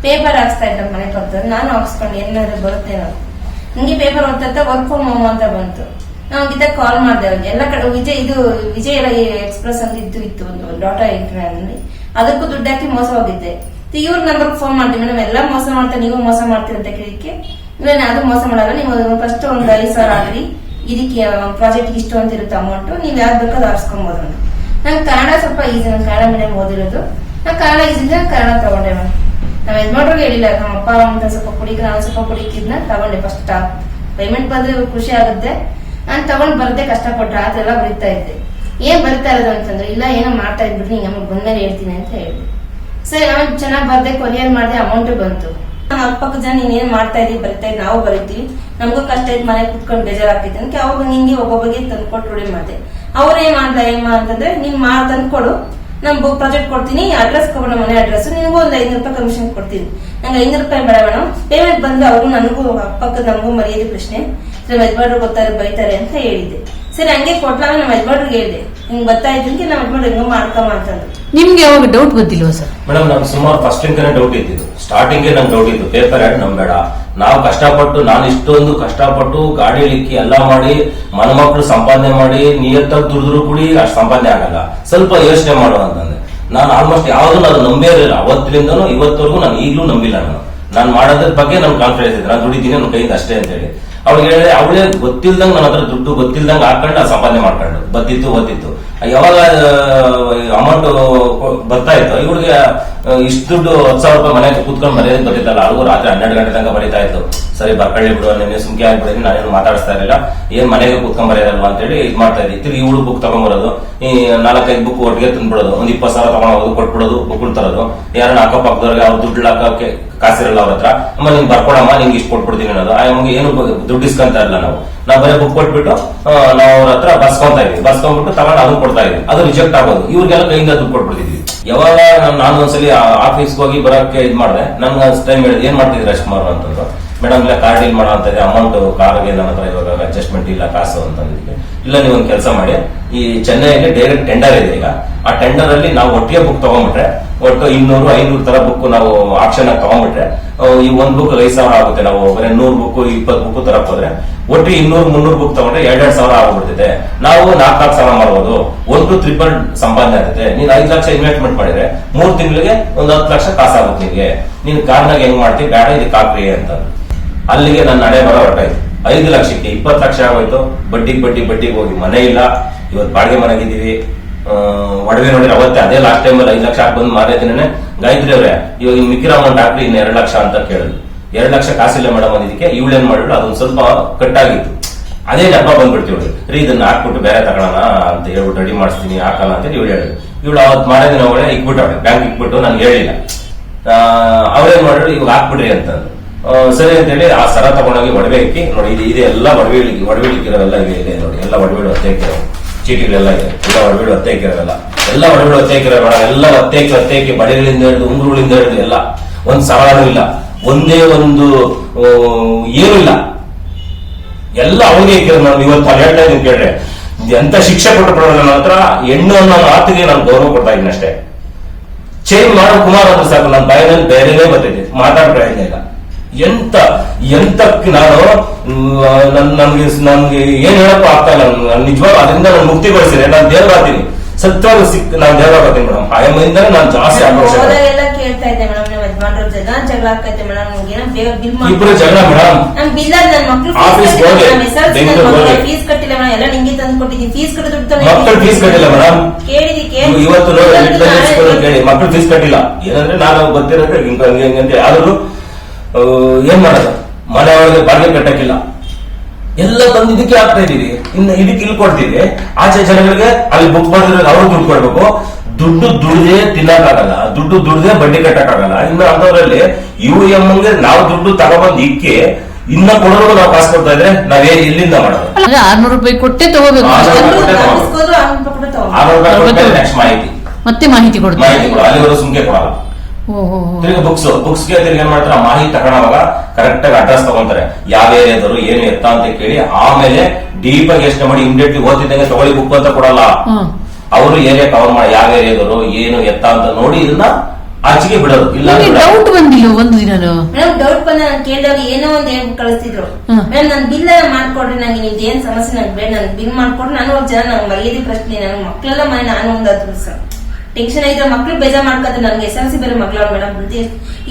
ಪೇಪರ್ ಹಾಕ್ಸ್ತಾ ಇದ್ದ ಮನೆ ಪಕ್ಕದಲ್ಲಿ. ನಾನು ಹಾಕ್ಸ್ಕೊಂಡು ಏನಾದ್ರು ಬರುತ್ತೇನೋ ನಿಂಗೆ ಪೇಪರ್ ಓದ್ತಾ ವರ್ಕ್ ಫ್ರಮ್ ಹೋಮ್ ಅಂತ ಬಂತು. ನಾವು ಗಿದ್ದ ಕಾಲ್ ಮಾಡಿದೆ ಅವ್ರಿಗೆ. ಎಲ್ಲ ಕಡೆ ವಿಜಯ ಎಕ್ಸ್ಪ್ರೆಸ್ ಅಂತ ಇತ್ತು ಒಂದು ಡಾಟಾ ಎಂಟ್ರಿ ಅಲ್ಲಿ, ಅದಕ್ಕೂ ದುಡ್ಡು ಹಾಕಿ ಮೋಸ ಹೋಗಿದ್ದೆ. ಇವ್ರ ನಂಬರ್ ಫೋನ್ ಮಾಡ್ತೀವಿ, ಮೇಡಮ್ ಎಲ್ಲ ಮೋಸ ಮಾಡ್ತಾರೆ, ನೀವು ಮೋಸ ಮಾಡ್ತೀರಿ ಅಂತ ಕೇಳಿಕ್ಕೆ ಇಲ್ಲ ಅದು ಮೋಸ ಮಾಡಲ್ಲ, ನೀವು ಫಸ್ಟ್ ಒಂದು 5,000 ಹಾಕ್ರಿ, ಇದಕ್ಕೆ ಪ್ರಾಜೆಕ್ಟ್ ಇಷ್ಟು ಅಂತ ಇರುತ್ತೆ ಅಮೌಂಟ್, ನೀವ್ ಯಾವ್ದು ಬೇಕಾದ್ರೂ ಆರಿಸ್ಕೊಬಹುದು. ನಂಗೆ ಕನ್ನಡ ಸ್ವಲ್ಪ ಈಸಿ, ನಾನು ಕನ್ನಡ ಮೀಡಿಯಂ ಓದಿರೋದು, ನಾನು ಕನ್ನಡ ಈಸಿ ಕನ್ನಡ ತಗೊಂಡೆ ಮ್ಯಾಮ್. ನಾವ್ ಯಜಮಾನ್ರಿಗೆ ಹೇಳಿಲ್ಲ, ನಮ್ಮ ಅಪ್ಪ ಅಂತ ಸ್ವಲ್ಪ ಕುಡಿಗೆ ನಾನು ಸ್ವಲ್ಪ ಕುಡಿಕಿದ್ನ ತಗೊಂಡೆ. ಫಸ್ಟ್ ಪೇಮೆಂಟ್ ಬಂದ್ರೆ ಖುಷಿ ಆಗುತ್ತೆ, ನಾನು ತಗೊಂಡ್ ಬರ್ದೆ ಕಷ್ಟಪಟ್ಟು ರಾತ್ರೆಲ್ಲ ಬರೀತಾ ಇದ್ದೆ. ಏನ್ ಬರಿತಾ ಇರೋದು ಅಂತಂದ್ರೆ ಇಲ್ಲ ಏನೋ ಮಾಡ್ತಾ ಇದ್ಬಿಟ್ರಿ, ಹಿಂಗ ನಮಗೆ ಬಂದಾಗ ಹೇಳ್ತೀನಿ ಅಂತ ಹೇಳಿದೆ. ಸರಿ ನಾನು ಚೆನ್ನಾಗ್ ಬರ್ದೆ, ಕೊರಿಯರ್ ಮಾಡಿದೆ, ಅಮೌಂಟ್ ಬಂತು. ನಮ್ಮ ಅಕ್ಕಪಕ್ಕ ಜನ ನೀನೇನ್ ಮಾಡ್ತಾ ಇದೀವಿ ಬರಿತಾ ಇದ್ ನಾವು ಬರೀತೀವಿ, ನಮಗೂ ಕಷ್ಟ ಇದ್ ಮನೆ ಕುತ್ಕೊಂಡು ಬೇಜಾರಾಗ್ತೈತೆ ಅಂತ ಅವಾಗ ನಿಂಗೆ ಒಬ್ಬೊಬ್ಬಗೆ ತಂದ್ಕೊಟ್ಟು ರೂಢಿ ಮಾಡಿದೆ. ಅವ್ರೇನ್ ಮಾಡ್ದ ಏನ್ ಅಂತಂದ್ರೆ ನೀನ್ ತಂದ್ಕೊಡು, ನಮ್ ಪ್ರಾಜೆಕ್ಟ್ ಕೊಡ್ತೀನಿ, ಅಡ್ರೆಸ್ ಕೊಡೋಣ ಮನೆ ಅಡ್ರೆಸ್, ನಿನಗೂ ಒಂದು 500 ರೂಪಾಯಿ ಕಮಿಷನ್ ಕೊಡ್ತೀನಿ. ನಂಗೆ 500 ರೂಪಾಯಿ ಬೇಡ ಮೇಡಮ್, ಪೇಮೆಂಟ್ ಬಂದು ಅವ್ರು ನನಗೂ ಅಕ್ಕಪಕ್ಕದ ನಮಗೂ ಮರ್ಯಾದೆ ಪ್ರಶ್ನೆ, ನಮ್ಮ ಯಜಮಾನ್ರು ಗೊತ್ತಾರೆ ಬೈತಾರೆ ಅಂತ ಹೇಳಿದ್ದೆ. ಸರಿ ಹಂಗೆ ಕೊಟ್ಲಾಗ ನಮ್ಮ ಯಜಮಾನ್ರಿಗೆ ಹೇಳಿದೆ, ಹಿಂಗ್ ಬರ್ತಾ ಇದ್ದೀನಿ ನಮ್ಮ ಯಜಮಾನ್ರು ಹೆಂಗೋ ಮಾಡ್ಕಮ್ಮ ಅಂತಂದ್ರು. ನಿಮ್ಗೆ ಯಾವಾಗ ಡೌಟ್ ಗೊತ್ತಿಲ್ವಾ ಸರ್? ಮೇಡಮ್ ನಮ್ಗೆ ಸುಮಾರು ಫಸ್ಟ್ ಡೌಟ್ ಇದ್ದಿದ್ದು, ಸ್ಟಾರ್ಟಿಂಗ್ ನಂಗೆ ಡೌಟ್ ಇತ್ತು, ಪೇಪರ್ ಆಡ್ ನಮ್ ಬೇಡ, ನಾವು ಕಷ್ಟಪಟ್ಟು ನಾನು ಇಷ್ಟೊಂದು ಕಷ್ಟಪಟ್ಟು ಗಾಡಿ ಲಿಕ್ಕಿ ಎಲ್ಲ ಮಾಡಿ ಮಕ್ಕಳು ಸಂಪಾದನೆ ಮಾಡಿ ನಿಯತ್ತಾಗಿ ದುಡಿದ್ರು ಕೂಡಿ ಅಷ್ಟು ಸಂಪಾದನೆ ಆಗಲ್ಲ, ಸ್ವಲ್ಪ ಯೋಚನೆ ಮಾಡುವ ಅಂತಂದೆ. ನಾನು ಆಲ್ಮೋಸ್ಟ್ ಯಾವ್ದು ನಾನು ನಂಬೇ ಇರಲಿಲ್ಲ, ಅವತ್ತಿನಿಂದನೂ ಇವತ್ತವರೆಗೂ ನಾನು ಈಗಲೂ ನಂಬಿಲ್ಲ. ನಾನು ಮಾಡೋದ್ರ ಬಗ್ಗೆ ನನ್ ಕಾನ್ಫಿಡೆನ್ಸ್ ಇದೆ, ನಾನು ದುಡಿತೀನಿ ನನ್ನ ಕೈಯಿಂದ ಅಷ್ಟೇ ಅಂತ ಹೇಳಿ ಅವ್ಳಿಗೆ ಹೇಳಿದೆ. ಅವಳೇ ಗೊತ್ತಿಲ್ದಂಗ್ ನನ್ನ ಹತ್ರ ದುಡ್ಡು ಗೊತ್ತಿಲ್ದಂಗ್ ಹಾಕೊಂಡು ಸಂಪಾದನೆ ಮಾಡ್ಕೊಂಡು ಬತ್ತಿತ್ತು. ಯಾವಾಗ ಅಮೌಂಟ್ ಬರ್ತಾ ಇತ್ತು ಇವ್ರಿಗೆ ಇಷ್ಟು ದುಡ್ಡು 10,000 ರೂಪಾಯಿ ಮನೆಗೆ ಕೂತ್ಕೊಂಡು ಬರೆಯೋದಕ್ಕೆ ಬರ್ತಿತ್ತಲ್ಲ, ಅವ್ರಿಗೂ ರಾತ್ರಿ 12 ಗಂಟೆ ತನಕ ಬರೀತಾ ಇತ್ತು. ಸರಿ ಬರ್ಕೊಳ್ಳಿ ಬಿಡು, ನಿನ್ನೆ ಸುಮ್ಕೆ ಆಗ್ಬಿಡಿದ್ರೆ ನಾನೇನು ಮಾತಾಡಿಸ್ತಾ ಇರಲಿಲ್ಲ, ಏನ್ ಮನೆಗೆ ಕೂತ್ಕೊಂಡ್ ಬರೆಯೋದಲ್ವಾ ಅಂತ ಹೇಳಿ ಇದ್ ಮಾಡ್ತಾ ಇದ್ದೆ. ಇವಳು ಬುಕ್ ತಗೊಂಡ್ಬರೋದು, ಈ 4-5 ಬುಕ್ ಒಟ್ಟಿಗೆ ತಂದ್ಬಿಡೋದು, ಒಂದು 20,000 ತಗೊಂಡೋಗೋದು, ಕೊಟ್ಬಿಡೋದು, ಬುಕ್ ತರೋದು. ಯಾರನ್ನ ಅಕ್ಕಪಕ್ಕದವ್ರಿಗೆ ಅವ್ರು ದುಡ್ಡು ಹಾಕಕ್ಕೆ ಕಾಸಿರಲ್ಲ ಅವ್ರ ಹತ್ರ, ಅಮ್ಮ ನಿಂಗೆ ಬರ್ಕೊಡಮ್ಮ ನಿಂಗೆ ಇಷ್ಟು ಕೊಟ್ಬಿಡ್ತೀನಿ ಅನ್ನೋದು. ನಮ್ಗೆ ಏನು ದುಡ್ಡು ಇಸ್ಕೊಂತ ಇರಲ್ಲ, ನಾವು ಬರೀ ಬುಕ್ ಕೊಟ್ಬಿಟ್ಟು ನಾವು ಅವ್ರ ಹತ್ರ ಬರ್ಸ್ಕೊಂತಾ ಇದ್ವಿ, ಬರ್ಸ್ಕೊಂಡ್ಬಿಟ್ಟು ತಗೊಂಡು ಅದನ್ನ ಕೊಡ್ತಾ ಇದ್ವಿ. ಅದು ರಿಜೆಕ್ಟ್ ಆಗೋದು, ಇವ್ರಿಗೆಲ್ಲ ಕೈಯಿಂದ ದುಡ್ಡು ಕೊಟ್ಬಿಡ್ತಿದ್ವಿ. ಯಾವಾಗ ನಾನು ಒಂದ್ಸಲಿ ಆಫೀಸ್ಗೆ ಹೋಗಿ ಬರೋಕ್ಕೆ ಇದ್ ಮಾಡಿದೆ, ನನ್ಗೆ ಟೈಮ್ ಹೇಳಿದೆ ಏನ್ ಮಾಡ್ತಿದ್ರಿ ರಾಜ್ಕುಮಾರ್ ಅಂತಂದ್ರು. ಮೇಡಮ್ ಇಲ್ಲ ಕಾರ್ಡ್ ಡೀಲ್ ಮಾಡೋ ಅಂತ ಇದೆ, ಅಮೌಂಟ್ ಕಾರ್ಗೆ ನನ್ನ ಹತ್ರ ಇವಾಗ ಅಡ್ಜಸ್ಟ್ಮೆಂಟ್ ಇಲ್ಲ ಕಾಸು ಅಂತಂದಿದ್ವಿ. ಇಲ್ಲ ನೀವು ಒಂದು ಕೆಲಸ ಮಾಡಿ, ಈ ಚೆನ್ನೈಯಲ್ಲಿ ಡೈರೆಕ್ಟ್ ಟೆಂಡರ್ ಇದೆ ಈಗ, ಆ ಟೆಂಡರ್ ಅಲ್ಲಿ ನಾವು ಒಟ್ಟಿಗೆ ಬುಕ್ ತಗೊಂಡ್ಬಿಟ್ರೆ ಒಟ್ಟು 200-500 ತರ ಬುಕ್ ನಾವು ಆಪ್ಷನ್ ಆಗಿ ತಗೊಂಡ್ಬಿಟ್ರೆ ಈ ಒಂದ್ ಬುಕ್ 5,000 ಆಗುತ್ತೆ. ನಾವು ಬರೀ 100 ಬುಕ್ 20 ಬುಕ್ ತರಕ್ ಹೋದ್ರೆ ಒಟ್ಟು 200-300 ಬುಕ್ ತಗೊಂಡ್ರೆ 2,000 ಆಗ್ಬಿಡ್ತಿದೆ. ನಾವು 4,000 ಮಾಡ್ಬೋದು, 1-3 ಸಂಪಾದನೆ ಆಗುತ್ತೆ. ನೀನ್ 5 ಲಕ್ಷ ಇನ್ವೆಸ್ಟ್ಮೆಂಟ್ ಮಾಡಿದ್ರೆ 3 ತಿಂಗಳಿಗೆ ಒಂದು 10 ಲಕ್ಷ ಕಾಸಾಗುತ್ತೆ ನಿಮಗೆ. ನೀನ್ ಕಾರ್ನಾಗ ಹೆಂಗ್ ಮಾಡ್ತೀವಿ, ಬೇಡ ಇದಕ್ಕೆ ಹಾಕ್ರಿ ಅಂತ. ಅಲ್ಲಿಗೆ ನನ್ನ ನಡೆ ಬರೋ ಹೊರಟಾಯ್ತು. 5 ಲಕ್ಷಕ್ಕೆ 20 ಲಕ್ಷ ಆಗೋಯ್ತು. ಬಡ್ಡಿಗೆ ಹೋಗಿ ಮನೆ ಇಲ್ಲ, ಇವತ್ತು ಬಾಡಿಗೆ ಮನೆಗಿದ್ದೀವಿ. ಒಡವೆ ನೋಡಿದ್ರೆ ಅವತ್ತೇ ಅದೇ ಲಾಸ್ಟ್ ಟೈಮ್ 5 ಲಕ್ಷ ಹಾಕಿ ಬಂದು ಮಾರೇದಿನೇ ಗಾಯತ್ರಿ ಅವ್ರೆ ಇವಾಗ ಇನ್ ಮಿಕ್ಕಿರ ಅಮೌಂಟ್ ಹಾಕ್ರಿ, ಇನ್ನು 2 ಲಕ್ಷ ಅಂತ ಕೇಳಿದ್ರು. 2 ಲಕ್ಷ ಕಾಸಿಲ್ಲ ಮೇಡಮ್ ಅಂದಿದ್ದಕ್ಕೆ ಇವಳೇನ್ ಮಾಡಿದ್ರು, ಅದೊಂದು ಸ್ವಲ್ಪ ಕಟ್ಟಾಗಿತ್ತು. ಅದೇ ನೆಪ ಬಂದ್ಬಿಡ್ತೀವಿ ರೀ, ಇದನ್ನ ಹಾಕ್ಬಿಟ್ಟು ಬೇರೆ ತಗೊಳ್ಳೋಣ ಅಂತ ಹೇಳ್ಬಿಟ್ಟು ರೆಡಿ ಮಾಡಿಸ್ತೀನಿ, ಹಾಕಲ್ಲ ಅಂತ ಇವಳು ಹೇಳಿದ್ರು. ಇವಳು ಅವತ್ತು ಮಾರೇದಿನ ಅವಳೆ ಇಕ್ಬಿಟ್ಟವಳೆ, ಬ್ಯಾಂಕ್ ಇಕ್ಬಿಟ್ಟು ನನ್ಗೆ ಹೇಳಿಲ್ಲ. ಅವ್ರೇನ್ ಮಾಡಿದ್ರು, ಇವಾಗ ಹಾಕ್ಬಿಡ್ರಿ ಅಂತಂದ್ರು. ಸರಿ ಅಂತ ಹೇಳಿ ಆ ಸರ ತಗೊಂಡೋಗಿ ಒಡವೆ ಇಕ್ಕಿ ನೋಡಿ, ಇದೆ ಎಲ್ಲ ಒಡವೆಲಿಕ್ಕಿರೋವೆಲ್ಲ ಇದೆ ನೋಡಿ, ಎಲ್ಲ ಒಡವೆಗಳು ಒತ್ತೆ ಇಕ್ಕಿರೋ ಚೀಟಿಗಳೆಲ್ಲ ಇದೆ, ಎಲ್ಲ ಒಡವೆಗಳು ಒತ್ತೆ ಇಕ್ಕಿರೋಲ್ಲ, ಎಲ್ಲ ಒಡವೆಗಳು ಒತ್ತೆ ಇಕ್ಕಿರೋ ಮೇಡಮ್, ಎಲ್ಲ ಒತ್ತೆ ಇಕ್ಕಿ ಬಳೆಗಳಿಂದ ಹಿಡಿದು ಉಂಗುರುಗಳಿಂದ ಹಿಡಿದು ಎಲ್ಲ, ಒಂದ್ ಸವಾಲು ಇಲ್ಲ, ಒಂದೇ ಒಂದು ಏನೂ ಇಲ್ಲ, ಎಲ್ಲ ಅವನಿಗೆ ಇಕ್ಕಿರೋದು ಮೇಡಮ್. ಇವತ್ತು ಹೇಳ್ತಾ ಇದ್ದೀನಿ ಕೇಳ್ರೆ, ಎಂತ ಶಿಕ್ಷೆ ಕೊಟ್ಟು ನನ್ನ ಹತ್ರ ಹೆಣ್ಣು ಅನ್ನೋ ಮಾತಿಗೆ ನಾನು ಗೌರವ ಕೊಡ್ತಾ ಇದ್ದೀನಿ ಅಷ್ಟೇ. ಚೇಂಜ್ ಮಾಡೋ ಕುಮಾರ್ ಅಂದ್ರೆ ಸಾಕು, ನನ್ನ ಬಾಯಿನಲ್ಲಿ ಬೇರೆನೇ ಬರ್ತೈತೆ, ಮಾತಾಡೋ ಪ್ರಯೋಜನ ಇಲ್ಲ. ಎಂತಕ್ಕೆ ನಾನು ನನ್ಗೆ ಏನ್ ಹೇಳಕ್ಕೂ ಆಗ್ತಾ ಇಲ್ಲ. ನಿಜವಾಗ ಅದರಿಂದ ನಾನು ಮುಕ್ತಿಗೊಳಿಸಿದೆ, ನಾನು ದೇವರಾತೀನಿ, ಸತ್ಯವಾಗಿ ನಾನು ದೇವರಾಗ್ತೀನಿ ಮೇಡಮ್. ಆಯಮ್ಮಿಂದಲೇ ನಾನು ಜಾಸ್ತಿ ಆಕ್ರೋಶ. ಕೇಳ್ತಾ ಇದ್ದೆ ಮೇಡಮ್, ನಮ್ಮ ಯಜಮಾನ್ರ ಜನ ಜಗಳ ಆಗ್ತೈತೆ ಮೇಡಮ್, ಬೇಗ ಬಿಲ್ ಮಾಡಿ ಇಬ್ರು ಜಗಳ ಮೇಡಮ್. ನಮ್ ಬಿಲ್ ನನ್ನ ಮಕ್ಳು ಫೀಸ್ ಕಟ್ಟಿಲ್ಲ ಮೇಡಮ್, ಎಲ್ಲ ನಿಂಗೆ ತಂದು ಕೊಟ್ಟಿದ್ದೀನಿ, ಫೀಸ್ ಕಟ್ಟಿದ ಮಕ್ಕಳು ಫೀಸ್ ಕಟ್ಟಿಲ್ಲ ಮೇಡಮ್. ಕೇಳಿದಕ್ಕೆ ಇವತ್ತು ಕೇಳಿ ಮಕ್ಕಳು ಫೀಸ್ ಕಟ್ಟಿಲ್ಲ. ಏನಂದ್ರೆ ನಾನು ಗೊತ್ತಿರೋದ್ರೆ ಹಿಂಗಂತೆ ಆದ್ರೂ ಏನ್ ಮಾಡೋದು, ಮನೆ ಒಳಗೆ ಬಾಡಿಗೆ ಕಟ್ಟಕ್ಕಿಲ್ಲ, ಎಲ್ಲ ತಂದು ಇದಕ್ಕೆ ಹಾಕ್ತಾ ಇದೀವಿ, ಇನ್ನು ಇದಕ್ಕೆ ಇಲ್ಲಿ ಕೊಡ್ತೀವಿ. ಆಚೆ ಜನಗಳಿಗೆ ಅಲ್ಲಿ ಬುಕ್ ಮಾಡಿದ್ರೆ ಅವ್ರು ದುಡ್ಡು ಕೊಡ್ಬೇಕು. ದುಡ್ಡು ದುಡ್ದೇ ತಿನ್ನಕ್ಕಾಗಲ್ಲ, ದುಡ್ಡು ದುಡ್ದೇ ಬಡ್ಡಿ ಕಟ್ಟಕ್ಕಾಗಲ್ಲ. ಇನ್ನು ಅಂತವ್ರಲ್ಲಿ UMಗೆ ನಾವು ದುಡ್ಡು ತಗೊಬಂದ್ ಇಕ್ಕಿ ಇನ್ನ ಕೊಡೋರು ನಾವು ಕಾಸು ಕೊಡ್ತಾ ಇದ್ರೆ ನಾವೇ ಎಲ್ಲಿಂದ ಮಾಡೋದು? 600 ರೂಪಾಯಿ ಕೊಟ್ಟೆ ತಗೋಬೇಕು. ನೆಕ್ಸ್ಟ್ ಮಾಹಿತಿ ಮತ್ತೆ ಮಾಹಿತಿ ಕೊಡ್ತಾರೆ, ಅಲ್ಲಿವರೆಗೂ ಸುಮ್ಕೆ ಕೊಡಲ್ಲ. ತಿರ್ಗಿ ಬುಕ್ಸ್ಗೆ ತಿರ್ಗಿ ಏನ್ ಮಾಡ್ತಾರೆ, ಮಾಹಿತಿ ತಗೊಳವಾಗ ಕರೆಕ್ಟ್ ಆಗಿ ಅಡ್ರೆಸ್ ತಗೊಂತಾರೆ, ಯಾವ ಏರಿಯಾದವರು ಏನು ಎತ್ತ ಅಂತ ಕೇಳಿ ಆಮೇಲೆ ಡೀಪ್ ಆಗಿ ಯೋಚನೆ ಮಾಡಿ ಇಮಿಡಿಯೇಟ್ಲಿ ಓದ್ತಿದ್ದಂಗೆ ತಗೊಳ್ಳಿ ಬುಕ್ ಅಂತ ಕೊಡಲ್ಲ. ಅವರು ಏರಿಯಾ ಕವರ್ ಮಾಡಿ ಯಾವ ಏರಿಯಾದವರು ಏನು ಎತ್ತ ಅಂತ ನೋಡಿ ಇದನ್ನ ಆಚೆಗೆ ಬಿಡೋದು. ಇಲ್ಲ ಡೌಟ್ ಬಂದಿಲ್ಲ ಒಂದು ದಿನನು ಮೇಡಮ್ ಡೌಟ್ ಬಂದ ನಾನು ಕೇಳಿದಾಗ ಏನೋ ಒಂದ್ ಹೇಳ್ಬಿಟ್ಟು ಕಳಿಸ್ತಿದ್ರು. ಮೇಡಮ್ ನನ್ ಬಿಲ್ ಮಾಡ್ಕೊಡ್ರಿ, ನಂಗೆ ನಿಮ್ದು ಏನ್ ಸಮಸ್ಯೆ ನಂಗೆ ಬೇಡ, ನನ್ ಬಿಲ್ ಮಾಡ್ಕೊಡ್ರಿ. ನಾನು ಒಬ್ಬ ಜನ ನಂಗೆ ಮರ್ಯಾದೆ ಪ್ರಶ್ನೆ, ನನ್ ಮಕ್ಳೆಲ್ಲ ಮನೆ ನಾನು ಒಂದ್ 10 ವರ್ಷ ಟೆನ್ಷನ್ ಆಯ್ತು, ಮಕ್ಳು ಬೇಜಾರ್ ಮಾಡ್ಕೊತಾರೆ. ನನ್ಗೆ SLC ಬೇರೆ ಮಕ್ಳು ಮೇಡಮ್ ಬುದ್ಧಿ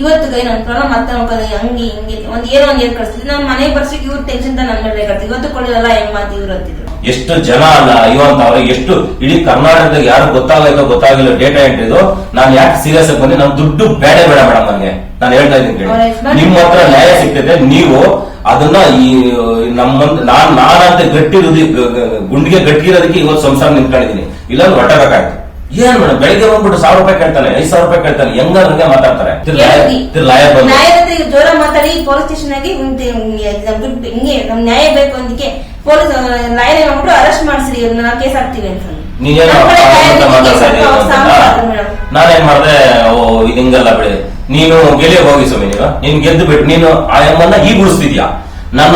ಇವತ್ತು ಗೈ ನನ್ ಪ್ರಾಬ್ಲಮ್ ಮತ್ತೆ ನೋಡ್ಕೊಂಡು ಹಂಗೆ ಹಿಂಗೆ ಒಂದ್ ಏನ್ ಕಳಿಸ್ತಿದ್ರು. ನಾನ್ ಮನೆಗೆ ಬರ್ಸಕ್ಕೆ ಇವ್ರು ಟೆನ್ಷನ್ ನನ್ ಮೇಲೆ ಬೇಕಾಗ್ತದೆ. ಇವತ್ತು ಕೊಡಿರಲ್ಲ ಹೆಂಗ್ ಮಾತು ಇವ್ರು ಅಂತಿದ್ರು. ಎಷ್ಟು ಜನ ಅಲ್ಲ ಅಯ್ಯೋ ಅಂತ ಅವ್ರಿಗೆ ಎಷ್ಟು ಇಡೀ ಕರ್ನಾಟಕದಾಗ ಯಾರು ಗೊತ್ತಾಗೈತೋ ಗೊತ್ತಾಗಿಲ್ಲ ಡೇಟಾ ಎಂಟ್ರಿದು. ನಾನು ಯಾಕೆ ಸೀರಿಯಸ್ ಆಗಿ ಬಂದೆ, ನನ್ ದುಡ್ಡು ಬೇಡ ಮೇಡಮ್ ನನಗೆ. ನಾನು ಹೇಳ್ತಾ ಇದ್ದೀನಿ ಕೇಳಿ, ನಿಮ್ಮ ಹತ್ರ ನ್ಯಾಯ ಸಿಗ್ತದೆ, ನೀವು ಅದನ್ನ ಈ ನಾನಂತ ಗಟ್ಟಿರೋದು ಗುಂಡಿಗೆ ಗಟ್ಟಿರೋದಕ್ಕೆ ಇವತ್ತು ಸಂಸಾರ ನಿಂತ್ಕೊಂಡಿದ್ದೀನಿ. ಇಲ್ಲಾಂದ್ರೆ ಹೊಟ್ಟಬೇಕಾಯ್ತು. ಏನ್ ಮೇಡಮ್ ಬೆಳಿಗ್ಗೆ ಬಂದ್ಬಿಟ್ಟು 1000 ರೂಪಾಯಿ ಕೇಳ್ತಾನೆ, 5000 ರೂಪಾಯಿ ಕೇಳ್ತಾನೆ, ಹೆಂಗೆ ಮಾತಾಡ್ತಾರೆ. ಜೋರ ಮಾತಾಡಿ ಪೊಲೀಸ್ ಸ್ಟೇಷನ್ ಆಗಿ ಹಿಂಗೆ ನಮ್ ನ್ಯಾಯ ಬೇಕು ಅಂದಕ್ಕೆ ಪೊಲೀಸ್ ಲಾಯರ್ ಮಾಡ್ಬಿಟ್ಟು ಅರೆಸ್ಟ್ ಮಾಡಿಸ್ರಿ, ಇವ್ರನ್ನ ಕೇಸ್ ಹಾಕ್ತಿವಿ ಅಂತ. ನಾನೇನ್ ಮಾಡ್ದೆ, ಇದು ಹಿಂಗಲ್ಲ ಬಿಡಿ, ನೀನು ಗೆಳೆಯ ಹೋಗಿ ಸ್ವಾಮಿ, ನೀನ್ ಗೆದ್ದು ಬಿಟ್ಟು ನೀನು ಆ ಎಮ್ಮನ್ನ ಈಗ ಉಳಿಸ್ತಿದ್ಯಾ, ನನ್ನ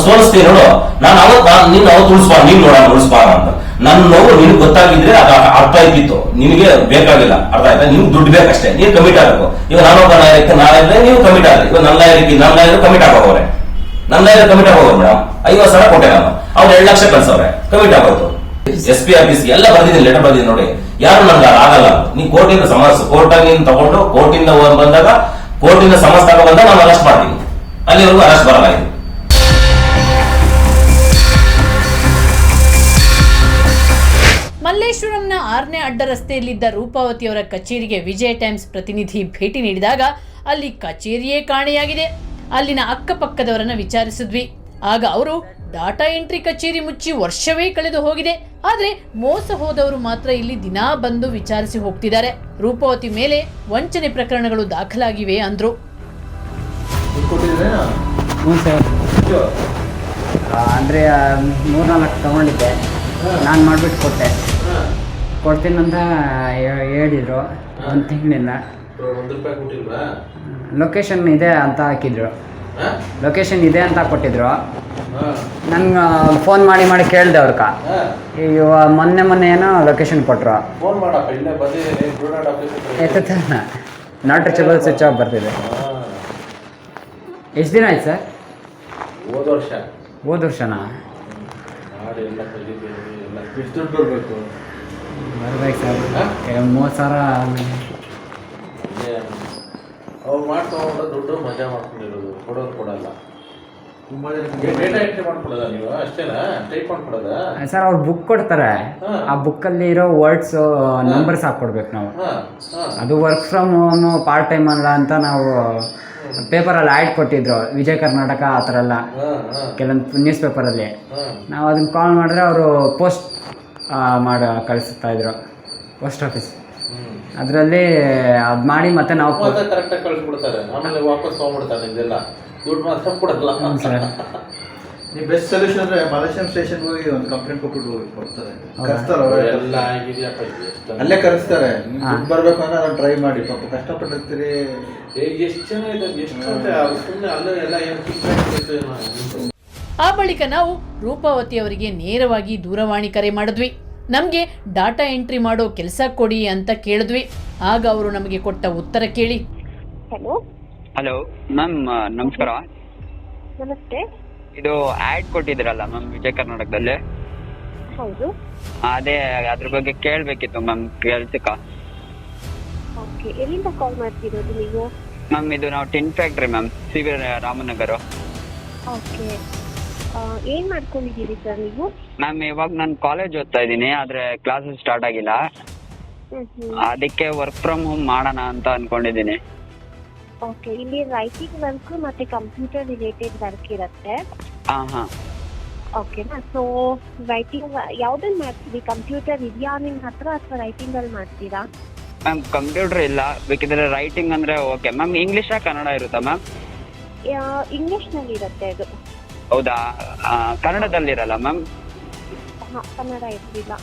ಸೋಲಿಸ್ತೀನಿ ನೋಡು. ನಾನು ಅವತ್ತು ಉಳಿಸ್ಬಾರ, ನೀನ್ ನೋಡೋಣ ಉಳಿಸ್ಬಾರ ಅಂತ. ನನ್ನ ನೋವು ನಿನ್ಗೆ ಗೊತ್ತಾಗಿದ್ರೆ ಅದು ಅರ್ಥ ಆಯ್ತಿತ್ತು, ನಿನಗೆ ಬೇಕಾಗಿಲ್ಲ, ಅರ್ಥ ಆಯ್ತಾ? ನಿಮ್ಗೆ ದುಡ್ಡು ಬೇಕಷ್ಟೇ, ನೀನ್ ಕಮಿಟ್ ಆಗಬೇಕು. ಈಗ ನಾನೊಬ್ಬ ಲಾಯರ್ಗೆ ನಾಳೆ ನೀವು ಕಮಿಟ್ ಆದ್ರೆ, ಈಗ ನನ್ನ ಲಾಯರ್ ಕಮಿಟ್ ಆಗೋವ್ರೆ, ನನ್ನ ಲಾಯರ್ ಕಮಿಟ್ ಆಗೋರು ಮೇಡಮ್. 50,000 ಕೊಟ್ಟೆ ನಾನು, ಅವ್ರು 2 ಲಕ್ಷ ಕಳ್ಸವ್ರೆ, ಕಮಿಟ್ ಆಗೋಯ್ತು. SP ಆಫೀಸ್ಗೆ ಎಲ್ಲ ಬರ್ದಿದ್ದೀನಿ, ಲೆಟರ್ ಬರ್ದಿದ್ದೀನಿ ನೋಡಿ. ಯಾರು ನನ್ಗೆ ಆಗಲ್ಲ, ನೀ ಕೋರ್ಟಿಂದ ಕೋರ್ಟಾಗಿ ನೀನು ತಗೊಂಡು ಕೋರ್ಟಿಂದ ಬಂದಾಗ ಕೋರ್ಟಿಂದ ಸಮಸ್ಯೆ ತಗೋ ಬಂದಾಗ ನಾನು ಅರೆಸ್ಟ್ ಮಾಡ್ತೀನಿ. ಅಲ್ಲಿವರೆಗೂ ಅರೆಸ್ಟ್ ಬರಲ್ಲ. ಇದು ಮಲ್ಲೇಶ್ವರಂನ 6ನೇ ಅಡ್ಡ ರಸ್ತೆಯಲ್ಲಿದ್ದ ರೂಪಾವತಿಯವರ ಕಚೇರಿಗೆ ವಿಜಯ ಟೈಮ್ಸ್ ಪ್ರತಿನಿಧಿ ಭೇಟಿ ನೀಡಿದಾಗ ಅಲ್ಲಿ ಕಚೇರಿಯೇ ಕಾಣೆಯಾಗಿದೆ. ಅಲ್ಲಿನ ಅಕ್ಕಪಕ್ಕದವರನ್ನ ವಿಚಾರಿಸಿದ್ವಿ. ಆಗ ಅವರು ಡಾಟಾ ಎಂಟ್ರಿ ಕಚೇರಿ ಮುಚ್ಚಿ ವರ್ಷವೇ ಕಳೆದು ಹೋಗಿದೆ, ಆದ್ರೆ ಮೋಸ ಹೋದವರು ಮಾತ್ರ ಇಲ್ಲಿ ದಿನಾ ಬಂದು ವಿಚಾರಿಸಿ ಹೋಗ್ತಿದ್ದಾರೆ. ರೂಪಾವತಿ ಮೇಲೆ ವಂಚನೆ ಪ್ರಕರಣಗಳು ದಾಖಲಾಗಿವೆ ಅಂದ್ರು. ಅಂದರೆ 3-4 ತಗೊಂಡಿದ್ದೆ, ನಾನು ಮಾಡಿಬಿಟ್ಟು ಕೊಡ್ತೀನಂತ ಹೇಳಿದರು. 1 ತಿಂಗಳಿಂದ ಲೊಕೇಶನ್ ಇದೆ ಅಂತ ಹಾಕಿದ್ರು, ಲೊಕೇಶನ್ ಇದೆ ಅಂತ ಕೊಟ್ಟಿದ್ರು. ನಂಗೆ ಫೋನ್ ಮಾಡಿ ಕೇಳಿದೆ ಅವ್ರಕ, ಈಗ ಮೊನ್ನೆ ಏನೋ ಲೊಕೇಶನ್ ಕೊಟ್ಟರು. ನಾಟ್ ರೀಚಬಲ್ ಸ್ವಿಚ್ ಆಫ್ ಬರ್ತಿದೆ. ಎಷ್ಟು ದಿನ ಆಯ್ತು ಸರ್? ಹೋದ ವರ್ಷನಾ? ಬರ್ಬೇಕು ಸರ್, 30,000 ಅವ್ರು ಮಾಡ್ಕೊಂಡು ದುಡ್ಡು ಮಜಾ ಮಾಡ್ಕೊಂಡಿರೋದು, ಕೊಡಲ್ಲ. ಸರ್ ಅವ್ರು ಬುಕ್ ಕೊಡ್ತಾರೆ, ಆ ಬುಕ್ಕಲ್ಲಿ ಇರೋ ವರ್ಡ್ಸ್ ನಂಬರ್ಸ್ ಹಾಕ್ಕೊಡ್ಬೇಕು ನಾವು. ಅದು work from home part time ಅಲ್ಲ ಅಂತ ನಾವು ಪೇಪರಲ್ಲಿ ಆ್ಯಡ್ ಕೊಟ್ಟಿದ್ರು, ವಿಜಯ ಕರ್ನಾಟಕ ಆ ಥರ ಎಲ್ಲ ಕೆಲವೊಂದು ನ್ಯೂಸ್ ಪೇಪರಲ್ಲಿ. ನಾವು ಅದನ್ನು ಕಾಲ್ ಮಾಡಿದ್ರೆ ಅವರು ಪೋಸ್ಟ್ ಮಾಡಿ ಕಳಿಸ್ತಾಯಿದ್ರು, ಪೋಸ್ಟ್ ಆಫೀಸ್. ಅದರಲ್ಲಿ ಅದು ಮಾಡಿ ಮತ್ತೆ ನಾವು ಕರೆಕ್ಟಾಗಿ ಕಳಿಸ್ಬಿಡ್ತಾರೆ, ಆಮೇಲೆ ವಾಪಸ್ ತೊಗೊಂಡ್ಬಿಡ್ತಾರೆ. ಇದೆಲ್ಲ ದುಡ್ಡು ಮಾತ್ರ ಕೊಡಲ್ಲ ಸರ್. ನೀವು ಬೆಸ್ಟ್ ಸೊಲ್ಯೂಷನ್ ಅಂದರೆ ಮಲೇಷಿಯನ್ ಸ್ಟೇಷನ್ಗೆ ಹೋಗಿ ಒಂದು ಕಂಪ್ಲೇಂಟ್ ಕೊಟ್ಬಿಟ್ಟು ಕೊಡ್ತಾರೆ, ಕರೆಸ್ತಾರೆ. ಎಲ್ಲ ಆಗಿದೆಯಪ್ಪ, ಅಲ್ಲೇ ಕರೆಸ್ತಾರೆ. ದುಡ್ಡು ಬರಬೇಕು ಅಂದ್ರೆ ಅದನ್ನು ಟ್ರೈ ಮಾಡಿ, ಪಾಪ ಕಷ್ಟಪಟ್ಟಿರ್ತೀರಿ. ಎಷ್ಟು ಜನ ಇದೆ, ಎಷ್ಟು ಸುಮ್ಮನೆ ಅಲ್ಲೇ ಎಲ್ಲ ಏನು. ಆ ಬಳಿಕ ನಾವು ರೂಪಾವತಿ ಅವರಿಗೆ ನೇರವಾಗಿ ದೂರವಾಣಿ ಕರೆ ಮಾಡಿದ್ವಿ. ನಮಗೆ ಡಾಟಾ ಎಂಟ್ರಿ ಮಾಡೋ ಕೆಲಸ ಕೊಡಿ ಅಂತ ಕೇಳಿದ್ವಿ. ಆಗ ಅವರು ನಮಗೆ ಕೊಟ್ಟ ಉತ್ತರ ಕೇಳಿ. ಹಲೋ ಮ್ಯಾಮ್, ನಮಸ್ಕಾರ. ನಮಸ್ತೆ. ಇದು ಆ್ಯಡ್ ಕೊಟ್ಟಿದ್ರಲ್ಲ ಮ್ಯಾಮ್ ವಿಜಯ ಕರ್ನಾಟಕದಲ್ಲಿ? ಹೌದು. ಅದೇ ಅದ್ರ ಬಗ್ಗೆ ಕೇಳಬೇಕಿತ್ತು ಮ್ಯಾಮ್, ಕೆಲ್ಸಕ್ಕ. ಓಕೆ, ಎಲ್ಲಿಂದ ಕಾಲ್ ಮಾಡ್ತಿರೋದು ನೀವು? ಮ್ಯಾಮ್ ಇದು ನಾವು tin factory ma'am, CB Ramanagara. Okay, ಏನ್ ಮಾಡ್ಕೊಂಡಿದ್ದೀರಿ ಸರ್ ನೀವು? ಮ್ಯಾಮ್ ಇವಾಗ ನಾನು ಕಾಲೇಜ್ ಓದ್ತಾ ಇದ್ದೀನಿ, ಆದರೆ ಕ್ಲಾಸಸ್ ಸ್ಟಾರ್ಟ್ ಆಗಿಲ್ಲ. ಅದಕ್ಕೆ ವರ್ಕ್ ಫ್ರಮ್ ಹೋಮ್ ಮಾಡೋಣ ಅಂತ ಅನ್ಕೊಂಡಿದ್ದೀನಿ. ಓಕೆ, ಇಲ್ಲಿ ರೈಟಿಂಗ್ ವರ್ಕ್ ಮತ್ತೆ ಕಂಪ್ಯೂಟರ್ ರಿಲೇಟೆಡ್ ವರ್ಕ್ ಇರುತ್ತೆ. ಹಾಂ. ಓಕೆನಾ? ಸೊ ರೈಟಿಂಗ್ ಯಾವ್ದಲ್ಲಿ ಮಾಡ್ತೀವಿ? ಕಂಪ್ಯೂಟರ್ ಇದೆಯಾ ನಿಮ್ಮ ಹತ್ರ ಅಥವಾ ರೈಟಿಂಗ್ ಅಲ್ಲಿ ಮಾಡ್ತೀರಾ? ಮ್ಯಾಮ್ ಕಂಪ್ಯೂಟರ್ ಇಲ್ಲ, ಬೇಕಿದ್ರೆ ರೈಟಿಂಗ್ ಅಂದ್ರೆ ಓಕೆ ಮ್ಯಾಮ್. ಇಂಗ್ಲೀಷಾ ಕನ್ನಡ ಇರುತ್ತಾ ಮ್ಯಾಮ್? ಇಂಗ್ಲಿಷ್ ನಲ್ಲಿ ಇರುತ್ತೆ ಅದು. ಹೌದಾ? ಕನ್ನಡದಲ್ಲಿರಲ್ಲ ಮ್ಯಾಮ್? ಕನ್ನಡ ಇರ್ತಿಲ್ಲ.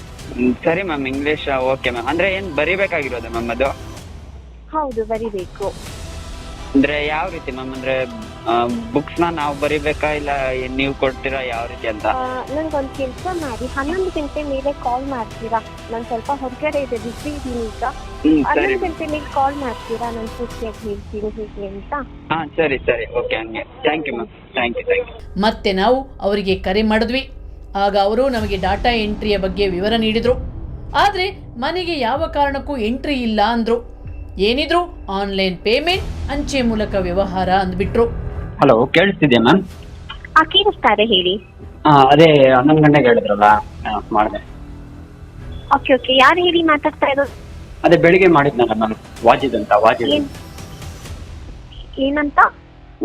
ಸರಿ ಮ್ಯಾಮ್, ಇಂಗ್ಲೀಷ್ ಓಕೆ ಮ್ಯಾಮ್. ಅಂದ್ರೆ ಏನ್ ಬರಿಬೇಕಾಗಿರೋದು ಮ್ಯಾಮ್ ಅದು? ಹೌದು, ಬರಿಬೇಕು. ಅಂದ್ರೆ ಯಾವ ರೀತಿ ಮ್ಯಾಮ್? ಅಂದ್ರೆ ಬುಕ್ಸ್ ನಾವು ಬರಿಬೇಕಾ ಇಲ್ಲ ನೀವು ಕೊಡ್ತೀರಾ ಯಾವ ರೀತಿ ಅಂತ? ನನ್ಗೊಂದು ಕೆಲಸ ಮಾಡಿ 11 ಗಂಟೆ ಮೇಲೆ ಕಾಲ್ ಮಾಡ್ತೀರಾ? ನಾನು ಸ್ವಲ್ಪ ಹೊರಗಡೆ ಇದೆ, ಬಿಸಿ ಇದ್ದೀನಿ ಈಗ. 11 ಗಂಟೆ ಮೇಲೆ ಕಾಲ್ ಮಾಡ್ತೀರಾ? ನಾನು ಪೂರ್ತಿಯಾಗಿ ಹೇಳ್ತೀನಿ ಹೇಗೆ ಅಂತ. ಹಾ ಸರಿ ಓಕೆ, ಹಂಗೆ. Thank you ma'am, thank you. ಮತ್ತೆ ನಾವು ಅವರಿಗೆ ಕರೆ ಮಾಡಿದ್ವಿ. ಆಗ ಅವರು ನಮಗೆ ಡಾಟಾ ಎಂಟ್ರಿಯ ಬಗ್ಗೆ ವಿವರ ನೀಡಿದ್ರು. ಆದ್ರೆ ಮನೆಗೆ ಯಾವ ಕಾರಣಕ್ಕೂ ಎಂಟ್ರಿ ಇಲ್ಲ ಅಂದ್ರು. ಏನಿದ್ರು ಆನ್ಲೈನ್ ಪೇಮೆಂಟ್, ಅಂಚೆ ಮೂಲಕ ವ್ಯವಹಾರ ಅಂದ್ಬಿಟ್ರು. ಹಲೋ, ಕೇಳಿಸ್ತಿದ್ಯಾ ಮ್ಯಾಮ್? ಕೇಳಿಸ್ತಾರೆ, ಹೇಳಿ. ಅದೇ 11 ಗಂಟೆಗೆ ಹೇಳಿದ್ರಲ್ಲ, ಮಾಡಿದೆ. ಓಕೆ, ಯಾರು ಹೇಳಿ ಮಾತಾಡ್ತಾ ಇರೋದು? ಅದೇ ಬೆಳಿಗ್ಗೆ ಮಾಡಿದ್ನಲ್ಲ ಮ್ಯಾಮ್, ವಾಜಿದ್ ಅಂತ. ಏನಂತ?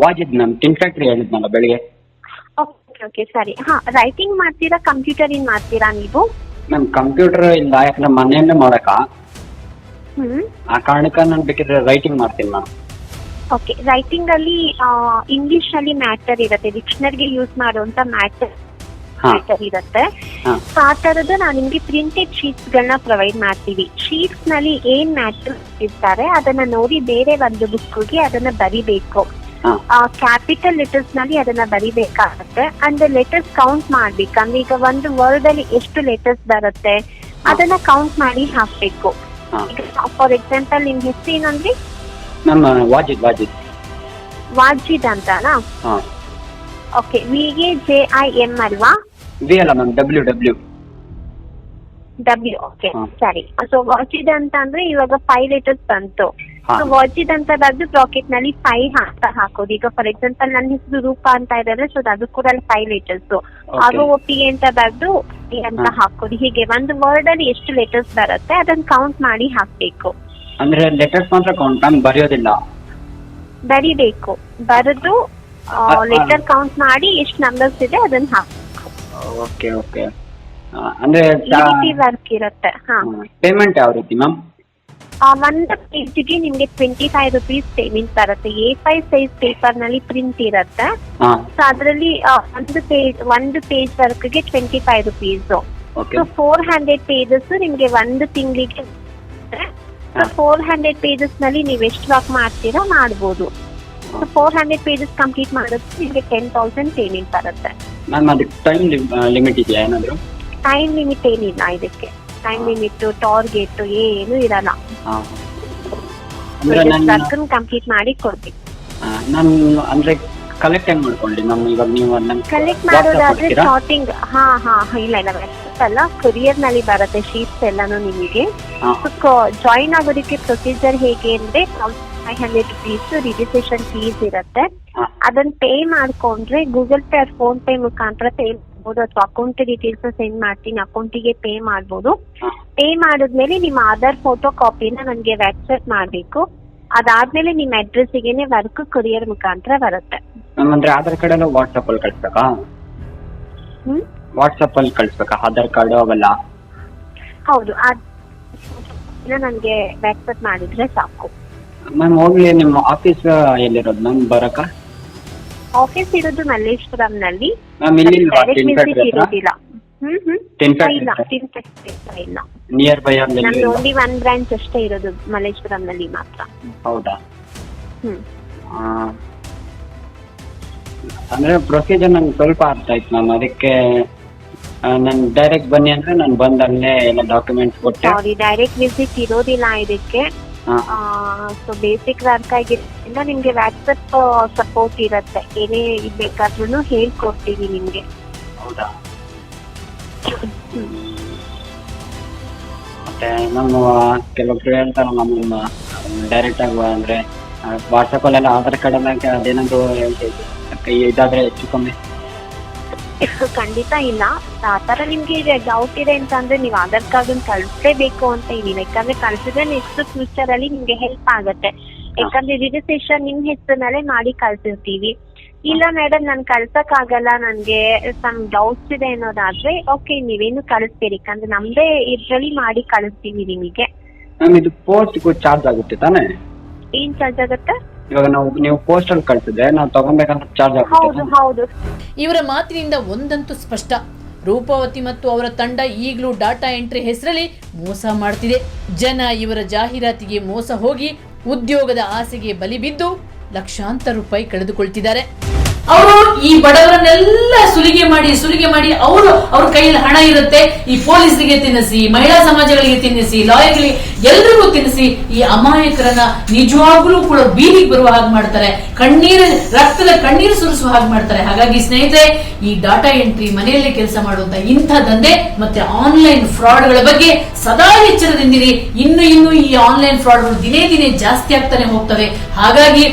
ವಾಜಿದ್ ಮ್ಯಾಮ್, ಟಿನ್ ಫ್ಯಾಕ್ಟ್ರಿ ಹೇಳಿದ್ನಲ್ಲ ಬೆಳಿಗ್ಗೆ. ಓಕೆ, ಸರಿ. ರೈಟಿಂಗ್ ಮಾಡ್ತೀರಾ, ಕಂಪ್ಯೂಟರ್ ಇನ್ ಮಾಡ್ತೀರಾ ನೀವು? ಮ್ಯಾಮ್ ಕಂಪ್ಯೂಟರ್ ಇಲ್ಲ, ಯಾಕಂದ್ರೆ ಮನೆಯಲ್ಲೇ ಮಾಡಕ. ಆ ಕಾರಣಕ್ಕೆ ನಾನು ಬೇಕಿದ್ರೆ ರೈಟಿಂಗ್ ಮಾಡ್ತೀನಿ ಮ್ಯಾಮ್. ಓಕೆ, ರೈಟಿಂಗ್ ಅಲ್ಲಿ ಇಂಗ್ಲಿಷ್ ಅಲ್ಲಿ ಮ್ಯಾಟರ್ ಇರುತ್ತೆ, ಡಿಕ್ಷನರಿಗೆ ಯೂಸ್ ಮಾಡುವಂತ ಮ್ಯಾಟರ್ ಇರುತ್ತೆ. ಆ ತರದ್ದು ನಾವು ನಿಮ್ಗೆ ಪ್ರಿಂಟೆಡ್ ಶೀಟ್ಸ್ ಗಳನ್ನ ಪ್ರೊವೈಡ್ ಮಾಡ್ತೀವಿ. ಶೀಟ್ಸ್ ನಲ್ಲಿ ಏನ್ ಮ್ಯಾಟರ್ ಇರ್ತಾರೆ ಅದನ್ನ ನೋಡಿ ಬೇರೆ ಒಂದು ಬುಕ್ಗೆ ಅದನ್ನ ಬರಿಬೇಕು. ಕ್ಯಾಪಿಟಲ್ ಲೆಟರ್ಸ್ ನಲ್ಲಿ ಅದನ್ನ ಬರಿಬೇಕಾಗುತ್ತೆ. ಅಂಡ್ ಲೆಟರ್ಸ್ ಕೌಂಟ್ ಮಾಡ್ಬೇಕು. ಅಂದ್ರೆ ಈಗ ಒಂದು ವರ್ಡ್ ಅಲ್ಲಿ ಎಷ್ಟು ಲೆಟರ್ಸ್ ಬರುತ್ತೆ ಅದನ್ನ ಕೌಂಟ್ ಮಾಡಿ ಹಾಕ್ಬೇಕು. ಫಾರ್ ಎಕ್ಸಾಂಪಲ್, ನಿಮ್ ಹೆಸರು ಏನಂದ್ರಿ? ವಾಜಿದ್ ಅಂತನಾ? ಓಕೆ, VAJIM ಅಲ್ವಾ? W. ಓಕೆ, ಸರಿ. ಸೊ ವಾಜಿದ್ ಅಂತ ಅಂದ್ರೆ ಇವಾಗ 5 ಲೆಟರ್ಸ್ ಬಂತು. ಸೊ ವಾಜಿದ್ ಅಂತ ಬರೆದು ಬ್ರಾಕೆಟ್ ನಲ್ಲಿ 5 ಅಂತ ಹಾಕೋದು. ಈಗ ಫಾರ್ ಎಕ್ಸಾಂಪಲ್ ನನ್ನ ಹೆಸರು ರೂಪಾ ಅಂತ ಇದ್ದಾರೆ, ಸೊ ಅದು ಕೂಡ 5 ಲೆಟರ್ಸ್. ROP ಅಂತ ಬರೆದು ಅಂತ ಹಾಕೋದು. ಹೀಗೆ ಒಂದು ವರ್ಡ್ ಅಲ್ಲಿ ಎಷ್ಟು ಲೆಟರ್ಸ್ ಬರುತ್ತೆ ಅದನ್ನ ಕೌಂಟ್ ಮಾಡಿ ಹಾಕ್ಬೇಕು. ಅಂದ್ರೆ ಲೆಟರ್ಸ್ ಮಾತ್ರ ಕೌಂಟ್, ಬರೆಯೋದಿಲ್ಲ? ಬರಿಬೇಕು, ಬರೆದು ಲೆಟರ್ ಕೌಂಟ್ ಮಾಡಿ ಎಷ್ಟು ನಂಬರ್ಸ್ ಇದೆ ಅದನ್ನ ಹಾಕ್ಬೇಕು. ಓಕೆ. ಅಂದ್ರೆ ಈ ರೀತಿ ವರ್ಕ್ ಇರುತ್ತೆ. ಪೇಮೆಂಟ್ ಯಾವ ರೀತಿ ಮ್ಯಾಮ್? ಒಂದು ಪೇಜ್ಗೆ ನಿಮ್ಗೆ 25 ರೂಪೀಸ್ ಪೇಮೆಂಟ್ ಬರುತ್ತೆ. A5 ಸೈಜ್ ಪೇಪರ್ ನಲ್ಲಿ ಪ್ರಿಂಟ್ ಇರುತ್ತೆ. ಸೊ ಅದರಲ್ಲಿ ಒಂದು ಪೇಜ್ ವರ್ಕ್ಗೆ 25 ರೂಪೀಸ್. ಸೊ 400 ಪೇಜಸ್ ನಿಮ್ಗೆ ಒಂದು ತಿಂಗಳಿಗೆ. ಸೊ 400 ಪೇಜಸ್ ನಲ್ಲಿ ನೀವು ಎಷ್ಟು ವರ್ಕ್ ಮಾಡ್ತೀರಾ ಮಾಡ್ಬೋದು. ಸೊ 400 ಪೇಜಸ್ ಕಂಪ್ಲೀಟ್ ಮಾಡೋದಕ್ಕೆ ನಿಮ್ಗೆ 10,000 ಪೇಮೆಂಟ್ ಬರುತ್ತೆ. ಮ್ಯಾಮ್ ಅದಕ್ಕೆ ಟೈಮ್ ಲಿಮಿಟ್ ಇದೆಯಾ ಏನಾದ್ರು? ಟೈಮ್ ಲಿಮಿಟ್ ಏನಿಲ್ಲ ಇದಕ್ಕೆ. ಟೈಮ್ ಲಿಮಿಟ್, ಟಾರ್ಗೆಟ್ ಏನು ಇರಲ್ಲ. ಕಂಪ್ಲೀಟ್ ಮಾಡಿ ಕೊಡ್ಬೇಕು. ನಾನು ಅಂದ್ರೆ ಕಲೆಕ್ಟ್ ಹೆಂಗ್ ಮಾಡ್ಕೊಳ್ಳಿ ಮ್ಯಾಮ್? ಇವಾಗ ನೀವು ಕಲೆಕ್ಟ್ ಮಾಡೋದಾದ್ರೆ ಶಾರ್ಟಿಂಗ್ ಇಲ್ಲ ಅಲ್ಲ, ಕೊರಿಯರ್ ನಲ್ಲಿ ಬರುತ್ತೆ ಶೀಟ್ಸ್ ಎಲ್ಲಾನು ನಿಮಗೆ. ಜಾಯಿನ್ ಆಗೋದಕ್ಕೆ ಪ್ರೊಸೀಜರ್ ಹೇಗೆ ಅಂದ್ರೆ 500 ರೂಪೀಸ್ ರಿಜಿಸ್ಟ್ರೇಷನ್ ಫೀಸ್ ಇರುತ್ತೆ. ಅದನ್ನ ಪೇ ಮಾಡ್ಕೊಂಡ್ರೆ ಗೂಗಲ್ ಪೇ ಅಥವಾ ಫೋನ್ ಪೇ ಮುಖಾಂತರ ಪೇ ಮಾಡ್ಬೋದು, ಅಥವಾ ಅಕೌಂಟ್ ಡೀಟೇಲ್ಸ್ ಸೆಂಡ್ ಮಾಡ್ತೀನಿ, ಅಕೌಂಟಿಗೆ ಪೇ ಮಾಡ್ಬೋದು. ಪೇ ಮಾಡಿದ್ಮೇಲೆ ನಿಮ್ಮ ಆಧಾರ್ ಫೋಟೋ ಕಾಪಿನ ನನಗೆ ವಾಟ್ಸ್ಆಪ್ ಮಾಡ್ಬೇಕು. ಅದಾದ್ಮೇಲೆ ನಿಮ್ಮ ಅಡ್ರೆಸ್ಸಿಗೆನೆ ವರ್ಕ್ ಕೊರಿಯರ್ ಮುಖಾಂತರ ಬರುತ್ತೆ. ಅಂದ್ರೆ ಆಧಾರ್ ಕಾರ್ಡ್ ಎಲ್ಲ ವಾಟ್ಸ್ಆಪ್ ಅಲ್ಲಿ ಕಳಿಸ್ಬೇಕಾ? ವಾಟ್ಸ್ಆಪ್ ಅಲ್ಲಿ ಕಳಿಸ್ಬೇಕಾ ಆಧಾರ್ ಕಾರ್ಡ್ ಅವೆಲ್ಲ? ಹೌದು, ನನಗೆ ವಾಟ್ಸ್ಆಪ್ ಮಾಡಿದ್ರೆ ಸಾಕು. ಮ್ಯಾಮ್ ಹೋಗ್ಲಿ, ನಿಮ್ಮ ಆಫೀಸ್ ಎಲ್ಲಿರೋದು ಮ್ಯಾಮ್ ಬರಕ? ಆಫೀಸ್ ಇರೋದು ಮಲ್ಲೇಶ್ವರಂ ನಲ್ಲಿ. ಇರೋದಿಲ್ಲ. ಇಲ್ಲ, ನಿಯರ್ ಬೈ ನಮ್ದು ಓನ್ಲಿ 1 ಬ್ರಾಂಚ್ ಅಷ್ಟೇ ಇರೋದು ಮಲ್ಲೇಶ್ವರಂ ನಲ್ಲಿ ಮಾತ್ರ. ಹೌದಾ? ಅಂದ್ರೆ ಪ್ರೊಸೀಜರ್ ನಂಗೆ ಸ್ವಲ್ಪ ಅರ್ಥ ಆಯ್ತು ಮ್ಯಾಮ್. ಅದಕ್ಕೆ ನಾನು ಡೈರೆಕ್ಟ್ ಬನ್ನಿ ಅಂದ್ರೆ ನಾನು ಬಂದು ಅಲ್ಲೇ ಎಲ್ಲ ಡಾಕ್ಯುಮೆಂಟ್ಸ್ ಕೊಟ್ಟೆ. ಸಾರಿ, ಡೈರೆಕ್ಟ್ ವಿಸಿಟ್ ಇರೋದಿಲ್ಲ ಇದಕ್ಕೆ. ಸೊ ಬೇಸಿಕ್ ವರ್ಕ್ ಆಗಿರೋದ್ರಿಂದ ನಿಮ್ಗೆ ವಾಟ್ಸ್ಆಪ್ ಸಪೋರ್ಟ್ ಇರುತ್ತೆ. ಏನೇ ಬೇಕಾದ್ರೂ ಹೇಳ್ಕೊಡ್ತೀವಿ ನಿಮ್ಗೆ. ಹೌದಾ? ಮತ್ತೆ ನಮ್ಮ ಕೆಲವೊಬ್ರು ಹೇಳ್ತಾರ ನಮ್ಮ ಡೈರೆಕ್ಟ್ ಆಗಿ ಅಂದ್ರೆ ವಾಟ್ಸಪ್ ಅಲ್ಲೆಲ್ಲ ಆಧಾರ್ ಕಾರ್ಡ್ ಎಲ್ಲ ಅದೇನಾದ್ರು ಇದಾದ್ರೆ ಹೆಚ್ಚು ಕಮ್ಮಿ? ಖಂಡಿತ ಇಲ್ಲ. ಆತರ ನಿಮ್ಗೆ ಡೌಟ್ ಇದೆ ಅಂತ ಅಂದ್ರೆ ನೀವು ಆಧಾರ್ ಕಾರ್ಡ್ ಕಳಿಸ್ಲೇಬೇಕು ಅಂತ ಏನಿಲ್ಲ. ಯಾಕಂದ್ರೆ ಕಳ್ಸಿದ್ರೆ ನೆಕ್ಸ್ಟ್ ಫ್ಯೂಚರ್ ಅಲ್ಲಿ ನಿಮ್ಗೆ ಹೆಲ್ಪ್ ಆಗುತ್ತೆ. ಯಾಕಂದ್ರೆ ರಿಜಿಸ್ಟ್ರೇಷನ್ ನಿಮ್ ಹೆಸರಿನಲ್ಲೇ ಮಾಡಿ ಕಳ್ಸಿರ್ತೀವಿ. ಇಲ್ಲ ಮೇಡಮ್ ನಾನು ಕಳ್ಸಕ್ ಆಗಲ್ಲ, ನನ್ಗೆ ಸಮ್ ಡೌಟ್ಸ್ ಇದೆ ಅನ್ನೋದಾದ್ರೆ ಓಕೆ, ನೀವೇನು ಕಳಿಸ್ತೀರಿ, ಯಾಕಂದ್ರೆ ನಮ್ದೇ ಇದ್ರಲ್ಲಿ ಮಾಡಿ ಕಳಿಸ್ತೀವಿ ನಿಮಗೆ. ಇದು ಪೋಸ್ಟ್ ಚಾರ್ಜ್ ಆಗುತ್ತೆ ತಾನೇ? ಏನ್ ಚಾರ್ಜ್ ಆಗುತ್ತೆ? ಇವಾಗ ನೀವು ಪೋಸ್ಟ್ ಅಲ್ಲಿ ಕಳ್ಸಿದ್ರೆ ನಾವು ತಗೊಂಡ್ಬೇಕಂದ್ರೆ ಚಾರ್ಜ್ ಆಗುತ್ತೆ. ಹೌದು. ಇವರ ಮಾತಿನಿಂದ ಒಂದಂತೂ ಸ್ಪಷ್ಟ, ರೂಪವತಿ ಮತ್ತು ಅವರ ತಂಡ ಈಗಲೂ ಡಾಟಾ ಎಂಟ್ರಿ ಹೆಸರಲ್ಲಿ ಮೋಸ ಮಾಡ್ತಿದೆ. ಜನ ಇವರ ಜಾಹೀರಾತಿಗೆ ಮೋಸ ಹೋಗಿ ಉದ್ಯೋಗದ ಆಸೆಗೆ ಬಲಿ ಬಿದ್ದು ಲಕ್ಷಾಂತರ ರೂಪಾಯಿ ಕಳೆದುಕೊಳ್ತಿದ್ದಾರೆ. ಅವರು ಈ ಬಡವರನ್ನೆಲ್ಲ ಸುಲಿಗೆ ಮಾಡಿ ಅವ್ರ ಕೈಯಲ್ಲಿ ಹಣ ಇರುತ್ತೆ, ಈ ಪೊಲೀಸರಿಗೆ ತಿನ್ನಿಸಿ, ಮಹಿಳಾ ಸಮಾಜಗಳಿಗೆ ತಿನ್ನಿಸಿ, ಲಾಯರ್ಗಳಿಗೆ ಎಲ್ರಿಗೂ ತಿನ್ನಿಸಿ ಈ ಅಮಾಯಕರನ್ನ ನಿಜವಾಗ್ಲೂ ಕೂಡ ಬೀದಿಗೆ ಬರುವ ಹಾಗೆ ಮಾಡ್ತಾರೆ, ರಕ್ತದ ಕಣ್ಣೀರು ಸುರಿಸುವ ಹಾಗೆ ಮಾಡ್ತಾರೆ. ಹಾಗಾಗಿ ಸ್ನೇಹಿತರೆ, ಈ ಡಾಟಾ ಎಂಟ್ರಿ, ಮನೆಯಲ್ಲೇ ಕೆಲಸ ಮಾಡುವಂತ ಇಂಥ ದಂಧೆ ಮತ್ತೆ ಆನ್ಲೈನ್ ಫ್ರಾಡ್ಗಳ ಬಗ್ಗೆ ಸದಾ ಎಚ್ಚರದಿಂದಿರಿ. ಇನ್ನು ಈ ಆನ್ಲೈನ್ ಫ್ರಾಡ್ಗಳು ದಿನೇ ದಿನೇ ಜಾಸ್ತಿ ಆಗ್ತಾನೆ ಹೋಗ್ತವೆ. ಹಾಗಾಗಿ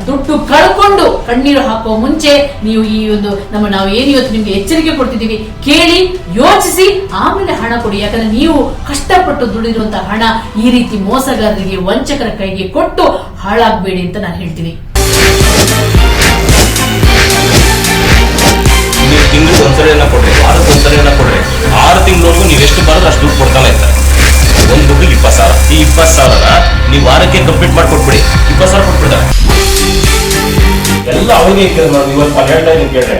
ದುಡ್ಡು ಕಳ್ಕೊಂಡು ಕಣ್ಣೀರು ಹಾಕುವ ಮುಂಚೆ ನೀವು ಈ ಒಂದು ನಾವು ಏನು ಇವತ್ತು ನಿಮ್ಗೆ ಎಚ್ಚರಿಕೆ ಕೊಡ್ತಿದ್ದೀವಿ, ಕೇಳಿ ಯೋಚಿಸಿ ಆಮೇಲೆ ಹಣ ಕೊಡಿ. ಯಾಕಂದ್ರೆ ನೀವು ಕಷ್ಟಪಟ್ಟು ದುಡಿರುವಂತಹ ಹಣ ಈ ರೀತಿ ಮೋಸಗಾರರಿಗೆ, ವಂಚಕರ ಕೈಗೆ ಕೊಟ್ಟು ಹಾಳಾಗಬೇಡಿ ಅಂತ ನಾನು ಹೇಳ್ತೀನಿ. ನೀವು ತಿಂಗಳು ಒಂದ್ಸರಿಯನ್ನ ಕೊಡ್ರಿ, ವಾರಕ್ಕೆ ಒಂದ್ಸರಿಯನ್ನ ಕೊಡ್ರಿ, 6 ತಿಂಗಳವರೆಗೂ ನೀವು ಎಷ್ಟು ಬರೋದು ಅಷ್ಟು ದುಡ್ಡು ಕೊಡ್ತಾನೆ ಇರ್ತಾರೆ. ಒಂದು ದುಡ್ಡಿಗೆ 20,000. ಈ 20,000 ನೀವು ವಾರಕ್ಕೆ ಕಂಪ್ಲೀಟ್ ಮಾಡ್ಕೊಟ್ಬಿಡಿ, 20,000 ಕೊಟ್ಬಿಡ್ತಾರೆ. ಎಲ್ಲ ಅವನಿಗೆ ಇವತ್ತು ಹೇಳ್ತಾ ಇದ್ದೀನಿ ಕೇಳ್ರೆ